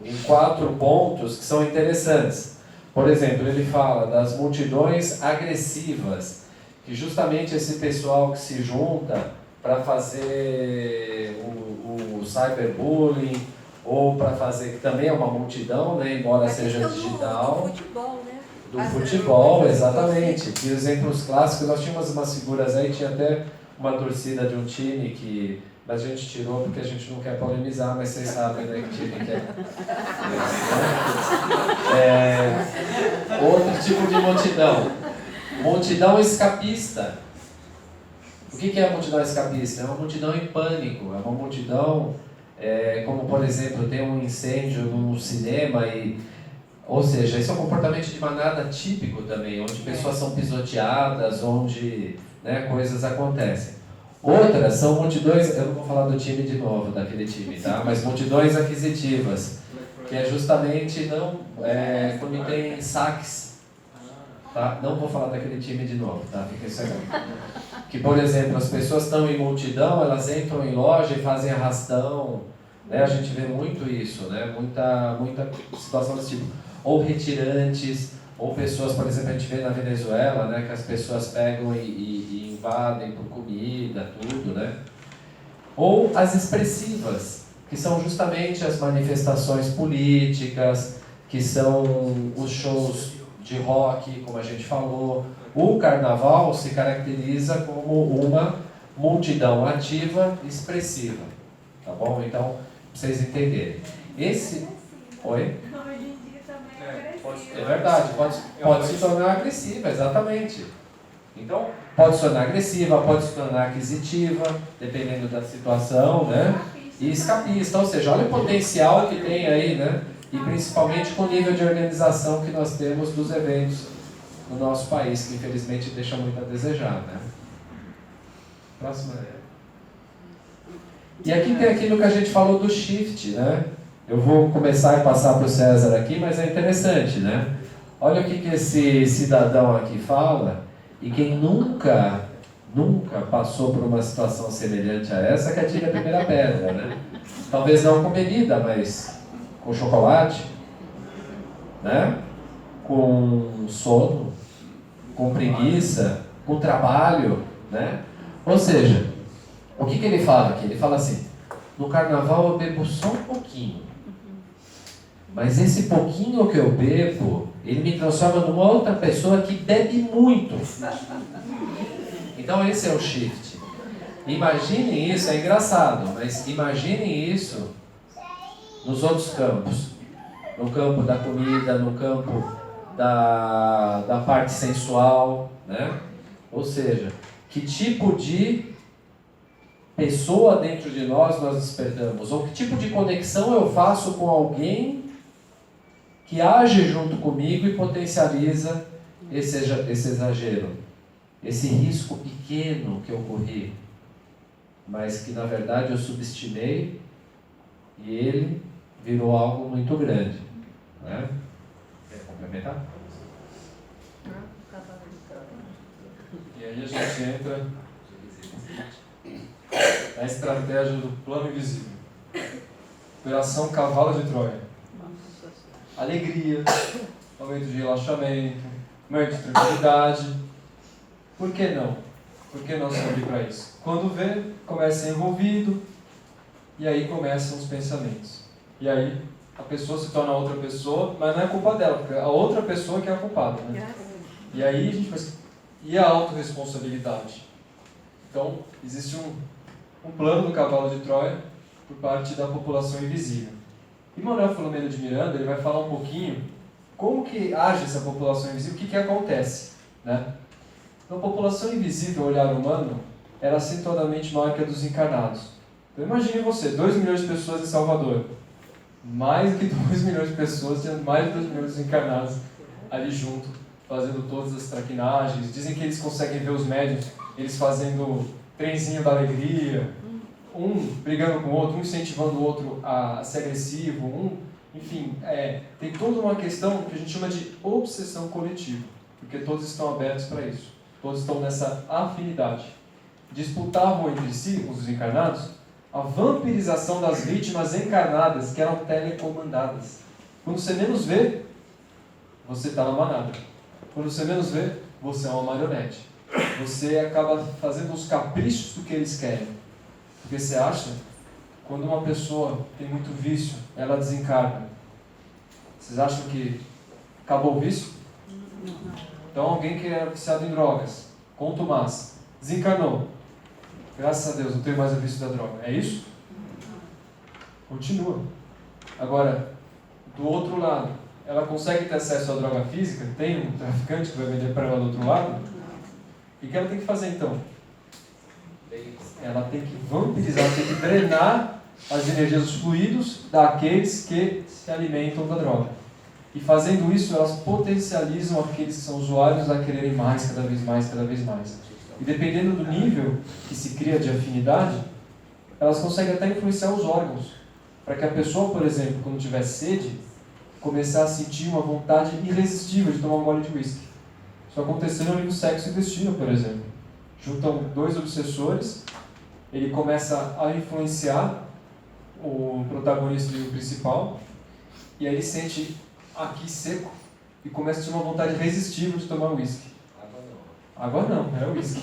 pontos que são interessantes. Por exemplo, ele fala das multidões agressivas, que justamente esse pessoal que se junta para fazer o cyberbullying, ou para fazer, que também é uma multidão, né, embora seja digital. Do futebol, né? Do futebol, exatamente. Que exemplos clássicos, nós tínhamos umas figuras aí, tinha até uma torcida de um time que a gente tirou porque a gente não quer polemizar, mas vocês sabem, né, que time que é. Outro tipo de multidão. Multidão escapista. O que é a multidão escapista? É uma multidão em pânico, é uma multidão, como por exemplo, tem um incêndio no cinema, ou seja, isso é um comportamento de manada típico também, onde pessoas são pisoteadas, onde, né, coisas acontecem. Outras são multidões, eu não vou falar do time de novo, daquele time, tá? Mas multidões aquisitivas, que é justamente quando tem saques. Tá? Não vou falar daquele time de novo, tá? Fiquem seguros. Que, por exemplo, as pessoas estão em multidão, elas entram em loja e fazem arrastão, né? A gente vê muito isso, né? Muita situação desse tipo. Ou retirantes, Ou pessoas, por exemplo, a gente vê na Venezuela, né, que as pessoas pegam e invadem por comida, tudo, né? Ou as expressivas, que são justamente as manifestações políticas, que são os shows de rock, como a gente falou. O carnaval se caracteriza como uma multidão ativa e expressiva, tá bom? Então, pra vocês entenderem. Esse... Oi? Hoje em dia também é agressivo. É verdade, pode se tornar agressiva, exatamente. Então, pode se tornar agressiva, pode se tornar aquisitiva, dependendo da situação, né? E escapista, ou seja, olha o potencial que tem aí, né? E principalmente com o nível de organização que nós temos dos eventos no nosso país, que infelizmente deixa muito a desejar, né? Próxima. E aqui tem aquilo que a gente falou do shift, né? Eu vou começar e passar para o César aqui, mas é interessante, né? Olha o que esse cidadão aqui fala, e quem nunca passou por uma situação semelhante a essa, que atire a primeira pedra, né? Talvez não com bebida, mas com chocolate, né? Com sono, com preguiça, com trabalho, né? Ou seja, o que ele fala aqui? Ele fala assim, no carnaval eu bebo só um pouquinho, mas esse pouquinho que eu bebo, ele me transforma numa outra pessoa que bebe muito. Então esse é o shift. Imaginem isso, é engraçado, mas imaginem isso nos outros campos. No campo da comida, no campo da parte sensual, né? Ou seja, que tipo de pessoa dentro de nós despertamos? Ou que tipo de conexão eu faço com alguém que age junto comigo e potencializa esse exagero, esse risco pequeno que eu corri, mas que na verdade eu subestimei e ele virou algo muito grande, né? Quer complementar? E aí a gente entra na estratégia do plano invisível. Operação Cavalo de Troia. Alegria, momento de relaxamento, momento de tranquilidade. Por que não? Por que não se abrir para isso? Quando vê, começa a ser envolvido, e aí começam os pensamentos. E aí a pessoa se torna outra pessoa, mas não é culpa dela, porque a outra pessoa que é a culpada, né? E aí a gente faz... E a autorresponsabilidade? Então, existe um plano do cavalo de Troia por parte da população invisível. E Manuel Filomeno de Miranda, ele vai falar um pouquinho como que age essa população invisível, o que acontece, né? Então, a população invisível, o olhar humano, era acentuadamente maior que a dos encarnados. Então, imagine você, 2 milhões de pessoas em Salvador, mais do que 2 milhões de pessoas, tendo mais de 2 milhões de encarnados ali junto, fazendo todas as traquinagens. Dizem que eles conseguem ver os médiuns, eles fazendo trenzinho da alegria, um brigando com o outro, um incentivando o outro a ser agressivo, enfim, tem toda uma questão que a gente chama de obsessão coletiva, porque todos estão abertos para isso, todos estão nessa afinidade. Disputavam entre si, os desencarnados, a vampirização das vítimas encarnadas, que eram telecomandadas. Quando você menos vê, você está na manada. Quando você menos vê, você é uma marionete. Você acaba fazendo os caprichos do que eles querem. Porque você acha, quando uma pessoa tem muito vício, ela desencarna. Vocês acham que acabou o vício? Então alguém que era viciado em drogas, contumaz, desencarnou. Graças a Deus, não tenho mais o vício da droga. É isso? Continua. Agora, do outro lado, ela consegue ter acesso à droga física? Tem um traficante que vai vender para ela do outro lado? O que ela tem que fazer então? Ela tem que vampirizar, ela tem que drenar as energias dos fluidos daqueles que se alimentam da droga. E fazendo isso, elas potencializam aqueles que são usuários a quererem mais, cada vez mais, cada vez mais. E dependendo do nível que se cria de afinidade, elas conseguem até influenciar os órgãos. Para que a pessoa, por exemplo, quando tiver sede, começar a sentir uma vontade irresistível de tomar um gole de uísque. Isso acontecendo ali no sexo intestino, por exemplo. Juntam 2 obsessores, ele começa a influenciar o protagonista e o principal, e aí ele sente aqui seco, e começa a ter uma vontade irresistível de tomar uísque. Água não, é uísque.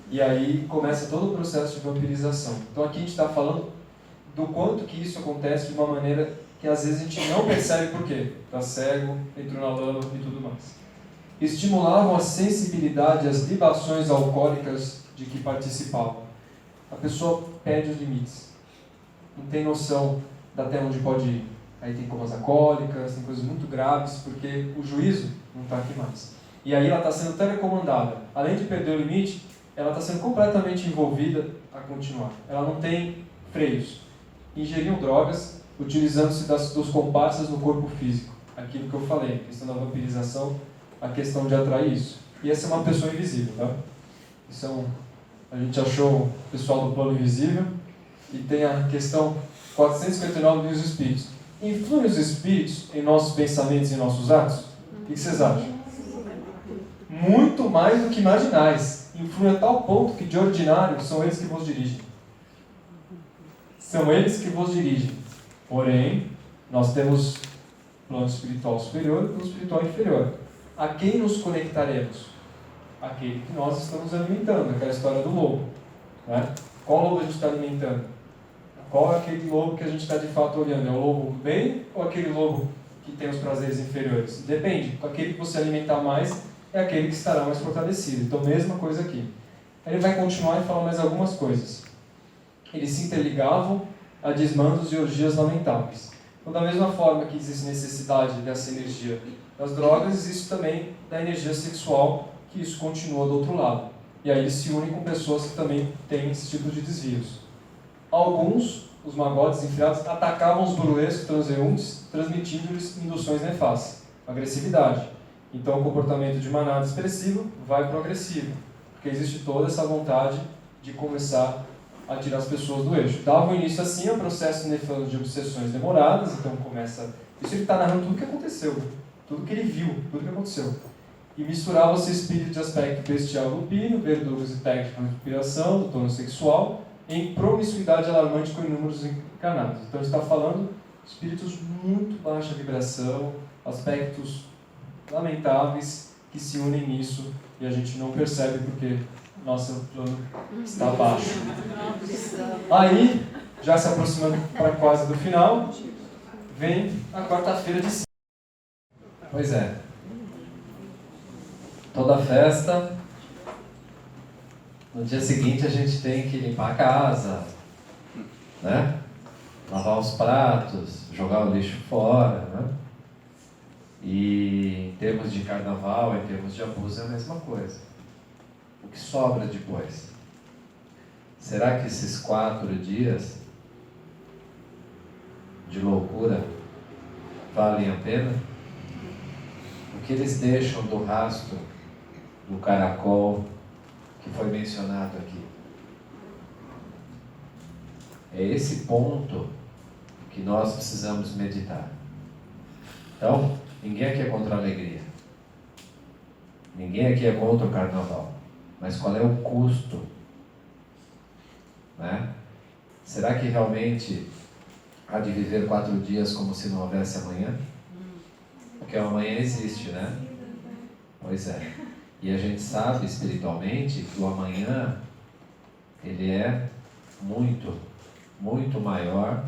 E aí começa todo o processo de vampirização. Então aqui a gente está falando do quanto que isso acontece de uma maneira que às vezes a gente não percebe por quê. Está cego, entrou na lama e tudo mais. Estimulavam a sensibilidade às libações alcoólicas de que participavam. A pessoa perde os limites. Não tem noção até onde pode ir. Aí tem comas alcoólicas, tem coisas muito graves, porque o juízo não está aqui mais. E aí ela está sendo telecomandada. Além de perder o limite, ela está sendo completamente envolvida a continuar. Ela não tem freios. Ingeriam drogas, utilizando-se dos comparsas no corpo físico. Aquilo que eu falei, a questão da vampirização, a questão de atrair isso. E essa é uma pessoa invisível, tá? A gente achou o pessoal do plano invisível e tem a questão 459 dos espíritos. Influem os espíritos em nossos pensamentos e em nossos atos? O que vocês acham? Muito mais do que imaginais. Influem a tal ponto que, de ordinário, são eles que vos dirigem. São eles que vos dirigem. Porém, nós temos plano espiritual superior e plano espiritual inferior. A quem nos conectaremos? Aquele que nós estamos alimentando, aquela história do lobo. Né? Qual lobo a gente está alimentando? Qual é aquele lobo que a gente está de fato olhando? É o lobo do bem ou aquele lobo que tem os prazeres inferiores? Depende. Aquele que você alimentar mais é aquele que estará mais fortalecido. Então, mesma coisa aqui. Ele vai continuar e falar mais algumas coisas. Eles se interligavam a desmandos e orgias lamentáveis. Então, da mesma forma que existe necessidade dessa energia das drogas, existe também da energia sexual, que isso continua do outro lado. E aí eles se unem com pessoas que também têm esse tipo de desvios. Alguns, os magotes enfiados, atacavam os burlescos transeuntes, transmitindo-lhes induções nefastas, agressividade. Então o comportamento de manada expressivo vai para o agressivo, porque existe toda essa vontade de começar a tirar as pessoas do eixo. Dava início assim ao processo nefando de obsessões demoradas, então começa... Isso ele está narrando tudo o que aconteceu, tudo que ele viu, tudo que aconteceu. E misturava-se espírito de aspecto bestial lupino, verdugos e técnicas de inspiração, do tono sexual, em promiscuidade alarmante com inúmeros encarnados. Então ele está falando de espíritos muito baixa vibração, aspectos lamentáveis que se unem nisso e a gente não percebe porque nosso plano está baixo. Aí, já se aproximando para quase do final, vem a quarta-feira de cinza. Pois é. Toda festa, no dia seguinte a gente tem que limpar a casa, né? Lavar os pratos, jogar o lixo fora, né? E em termos de carnaval, em termos de abuso, é a mesma coisa. O que sobra depois? Será que esses 4 dias de loucura valem a pena? O que eles deixam do rastro do caracol que foi mencionado aqui? É esse ponto que nós precisamos meditar. Então, ninguém aqui é contra a alegria. Ninguém aqui é contra o carnaval. Mas qual é o custo? Né? Será que realmente há de viver 4 dias como se não houvesse amanhã? Porque o amanhã existe, né? Pois é. E a gente sabe espiritualmente que o amanhã, ele é muito, muito maior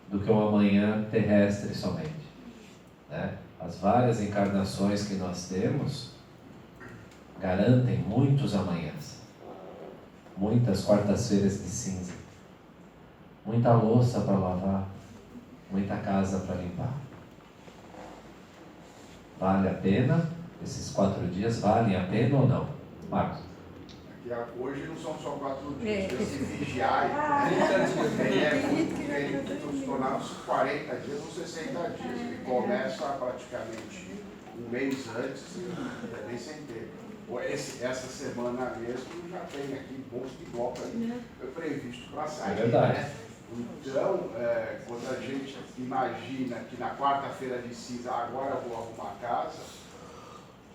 do que o amanhã terrestre somente. Né? As várias encarnações que nós temos garantem muitos amanhãs, muitas quartas-feiras de cinza, muita louça para lavar, muita casa para limpar. Vale a pena? Esses 4 dias valem a pena ou não? Marcos? Hoje não são só 4 dias, esse vigiar, 30 dias, tornaram-se 40 dias ou 60 dias. Ele começa praticamente um mês antes, também sem ter. Essa semana mesmo já tem aqui bons de bloco aí previsto para sair. É verdade. Né? Então, quando a gente imagina que na quarta-feira de cinza agora eu vou arrumar a casa,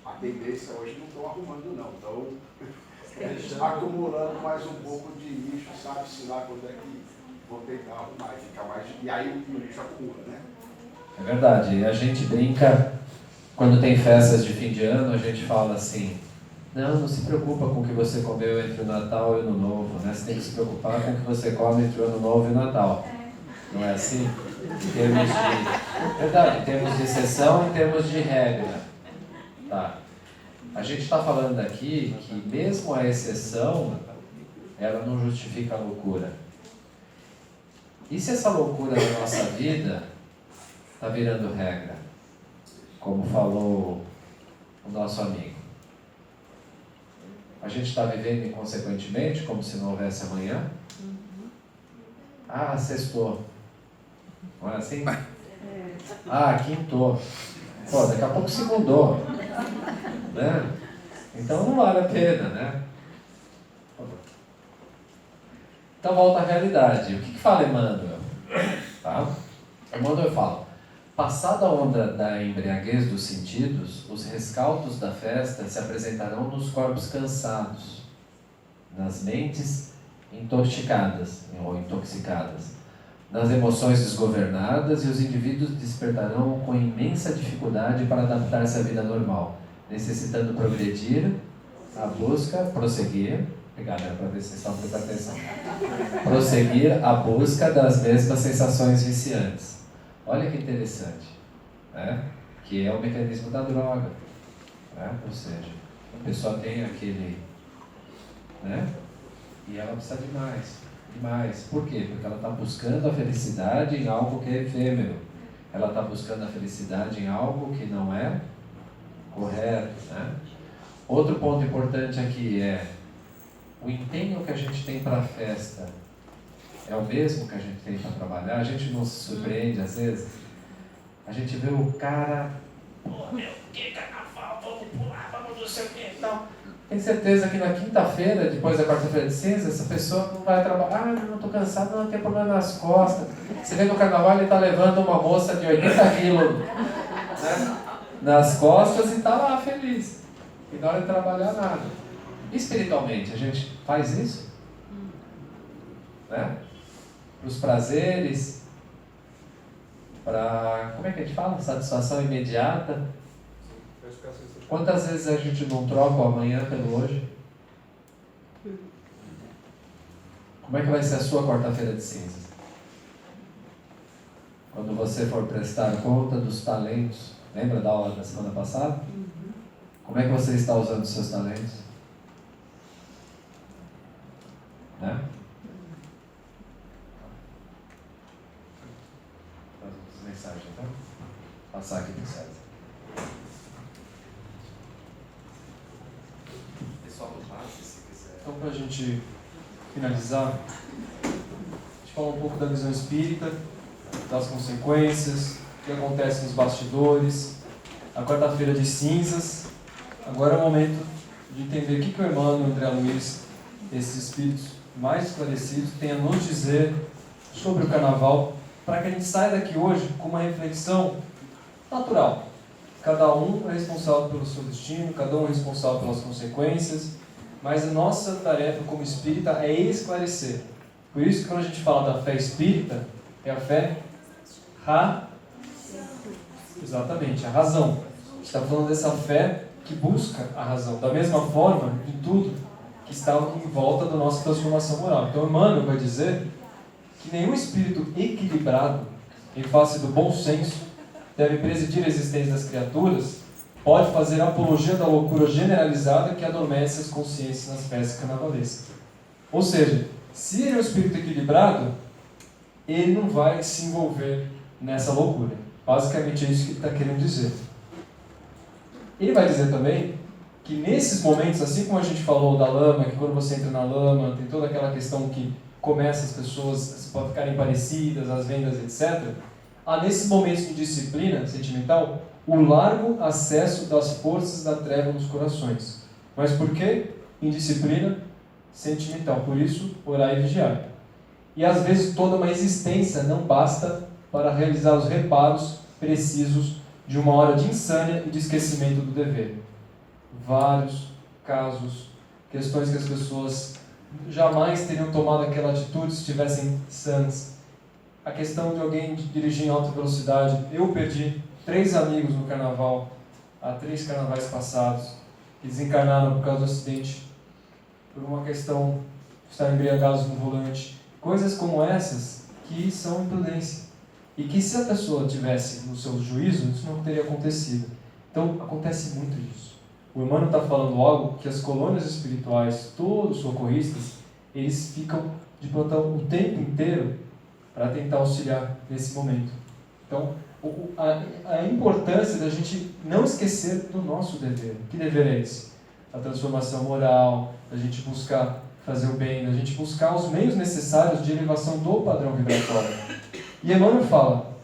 a tendência hoje não estão arrumando não, estão acumulando mais um pouco de lixo, sabe-se lá quando é que vou tentar arrumar e ficar mais. E aí o lixo acumula, né? É verdade. E a gente brinca, quando tem festas de fim de ano, a gente fala assim, não se preocupa com o que você comeu entre o Natal e o Ano Novo, né? Você tem que se preocupar com o que você come entre o Ano Novo e o Natal. Não é assim? Em termos de... Verdade, em termos de exceção, em termos de regra. Tá. A gente está falando aqui que mesmo a exceção, ela não justifica a loucura. E se essa loucura da nossa vida está virando regra? Como falou o nosso amigo. A gente está vivendo inconsequentemente, como se não houvesse amanhã? Ah, sextou. Não é assim? Ah, quintou. Pô, daqui a pouco segundou. Né? Então não vale a pena, né? Então volta à realidade. O que fala Emmanuel? Tá? Emmanuel fala, passada a onda da embriaguez dos sentidos, os rescaldos da festa se apresentarão nos corpos cansados, nas mentes intoxicadas ou intoxicadas, nas emoções desgovernadas, e os indivíduos despertarão com imensa dificuldade para adaptar-se à vida normal, necessitando progredir, a busca, prosseguir, obrigado, para ver se vocês estão prestando atenção, prosseguir a busca das mesmas sensações viciantes. Olha que interessante, né? Que é o mecanismo da droga, né? Ou seja, a pessoa tem aquele, né? E ela precisa de mais, de mais. Por quê? Porque ela está buscando a felicidade em algo que é efêmero. Ela está buscando a felicidade em algo que não é correto, né? Outro ponto importante aqui é o empenho que a gente tem para a festa é o mesmo que a gente tem para trabalhar. A gente não se surpreende às vezes. A gente vê o cara, pô, meu, que carnaval, vamos pular, vamos não sei o que e tal. Tem certeza que na quinta-feira, depois da quarta-feira de cinza, essa pessoa não vai trabalhar. Ah, não estou cansado, não tem problema nas costas. Você vê no carnaval, ele está levando uma moça de 80 quilos, né, nas costas e está lá feliz. E na hora de trabalhar, nada. Espiritualmente, a gente faz isso? Né? Para os prazeres, para, como é que a gente fala? Satisfação imediata. Quantas vezes a gente não troca o amanhã pelo hoje? Como é que vai ser a sua quarta-feira de cinzas? Quando você for prestar conta dos talentos. Lembra da aula da semana passada? Como é que você está usando os seus talentos? Né? As mensagens, então? Passar aqui para o César. Pessoal do passe, se quiser. Então, para a gente finalizar, a gente fala um pouco da visão espírita, das consequências, o que acontece nos bastidores, a quarta-feira de cinzas. Agora é o momento de entender o que o Emmanuel, André Luiz, esses espíritos mais esclarecidos, têm a nos dizer sobre o carnaval, para que a gente saia daqui hoje com uma reflexão natural. Cada um é responsável pelo seu destino, cada um é responsável pelas consequências, mas a nossa tarefa como espírita é esclarecer. Por isso que quando a gente fala da fé espírita, é a fé exatamente, a razão. A gente está falando dessa fé que busca a razão, da mesma forma em tudo que está em volta da nossa transformação moral. Então Emmanuel vai dizer que nenhum espírito equilibrado, em face do bom senso, deve presidir a existência das criaturas, pode fazer apologia da loucura generalizada que adormece as consciências nas festas carnavalescas. Ou seja, se ele é um espírito equilibrado, ele não vai se envolver nessa loucura. Basicamente é isso que ele está querendo dizer. Ele vai dizer também que nesses momentos, assim como a gente falou da lama, que quando você entra na lama, tem toda aquela questão que começa as pessoas a ficarem parecidas, as vendas, etc. Há nesses momentos de disciplina sentimental o largo acesso das forças da treva nos corações. Mas por quê? Indisciplina sentimental. Por isso, orar e vigiar. E às vezes toda uma existência não basta para realizar os reparos precisos de uma hora de insânia e de esquecimento do dever. Vários casos, questões que as pessoas jamais teriam tomado aquela atitude se estivessem sãs. a questão de alguém dirigir em alta velocidade. Eu perdi 3 amigos no carnaval, há 3 carnavais passados, que desencarnaram por causa do acidente, por uma questão de estar embriagados no volante. Coisas como essas que são imprudência. E que se a pessoa tivesse no seu juízo, isso não teria acontecido. Então, acontece muito isso. O Emmanuel está falando algo que as colônias espirituais, todos os socorristas, eles ficam de plantão o tempo inteiro para tentar auxiliar nesse momento. Então, a importância da gente não esquecer do nosso dever. Que dever é esse? A transformação moral, da gente buscar fazer o bem, da gente buscar os meios necessários de elevação do padrão vibratório. E Emmanuel fala,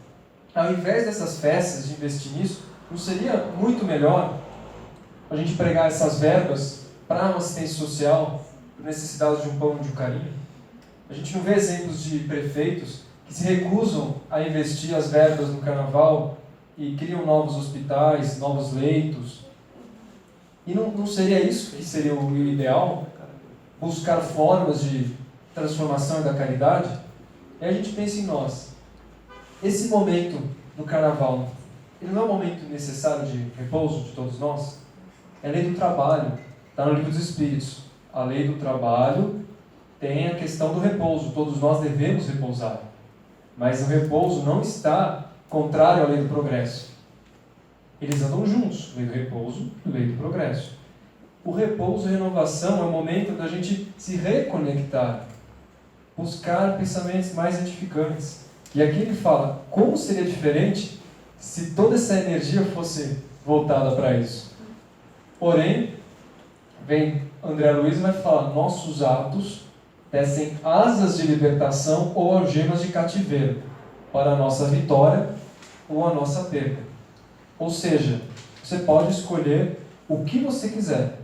ao invés dessas festas, de investir nisso, não seria muito melhor a gente pregar essas verbas para uma assistência social, por necessidade de um pão e de um carinho? A gente não vê exemplos de prefeitos que se recusam a investir as verbas no carnaval e criam novos hospitais, novos leitos. E não seria isso que seria o ideal? Buscar formas de transformação e da caridade? E a gente pensa em nós. Esse momento do carnaval, ele não é um momento necessário de repouso de todos nós? É a lei do trabalho, está no Livro dos Espíritos. A lei do trabalho tem a questão do repouso, todos nós devemos repousar. Mas o repouso não está contrário à lei do progresso. Eles andam juntos, lei do repouso e lei do progresso. O repouso e a renovação é o momento da gente se reconectar, buscar pensamentos mais edificantes. E aqui ele fala, como seria diferente se toda essa energia fosse voltada para isso? Porém, vem André Luiz e vai falar, nossos atos tecem asas de libertação ou algemas de cativeiro, para a nossa vitória ou a nossa perda. Ou seja, você pode escolher o que você quiser,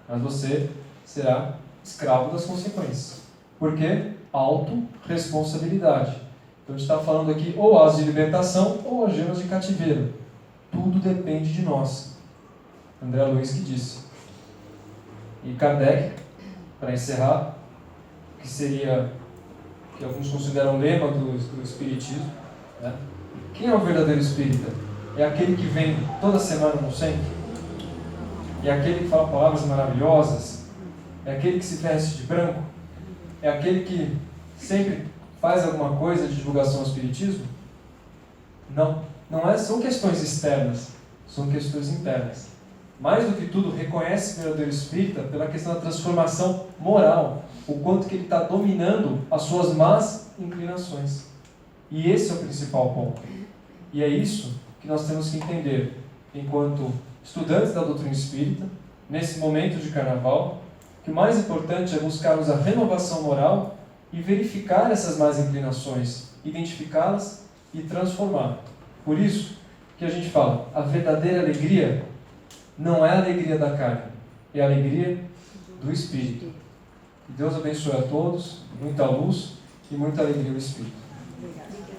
mas você será escravo das consequências. Por quê? Autorresponsabilidade. Então a gente está falando aqui ou asas de libertação ou algemas de cativeiro. Tudo depende de nós. André Luiz que disse. E Kardec, para encerrar, que seria, que alguns consideram o lema do Espiritismo, né? Quem é o verdadeiro espírita? É aquele que vem toda semana no centro? É aquele que fala palavras maravilhosas? É aquele que se veste de branco? É aquele que sempre faz alguma coisa de divulgação ao espiritismo? Não são questões externas, são questões internas. Mais do que tudo, reconhece o verdadeiro espírita pela questão da transformação moral, o quanto que ele está dominando as suas más inclinações. E esse é o principal ponto. E é isso que nós temos que entender, enquanto estudantes da doutrina espírita, nesse momento de carnaval, que o mais importante é buscarmos a renovação moral e verificar essas más inclinações, identificá-las e transformar. Por isso que a gente fala, a verdadeira alegria não é a alegria da carne, é a alegria do Espírito. Que Deus abençoe a todos, muita luz e muita alegria no Espírito. Obrigada.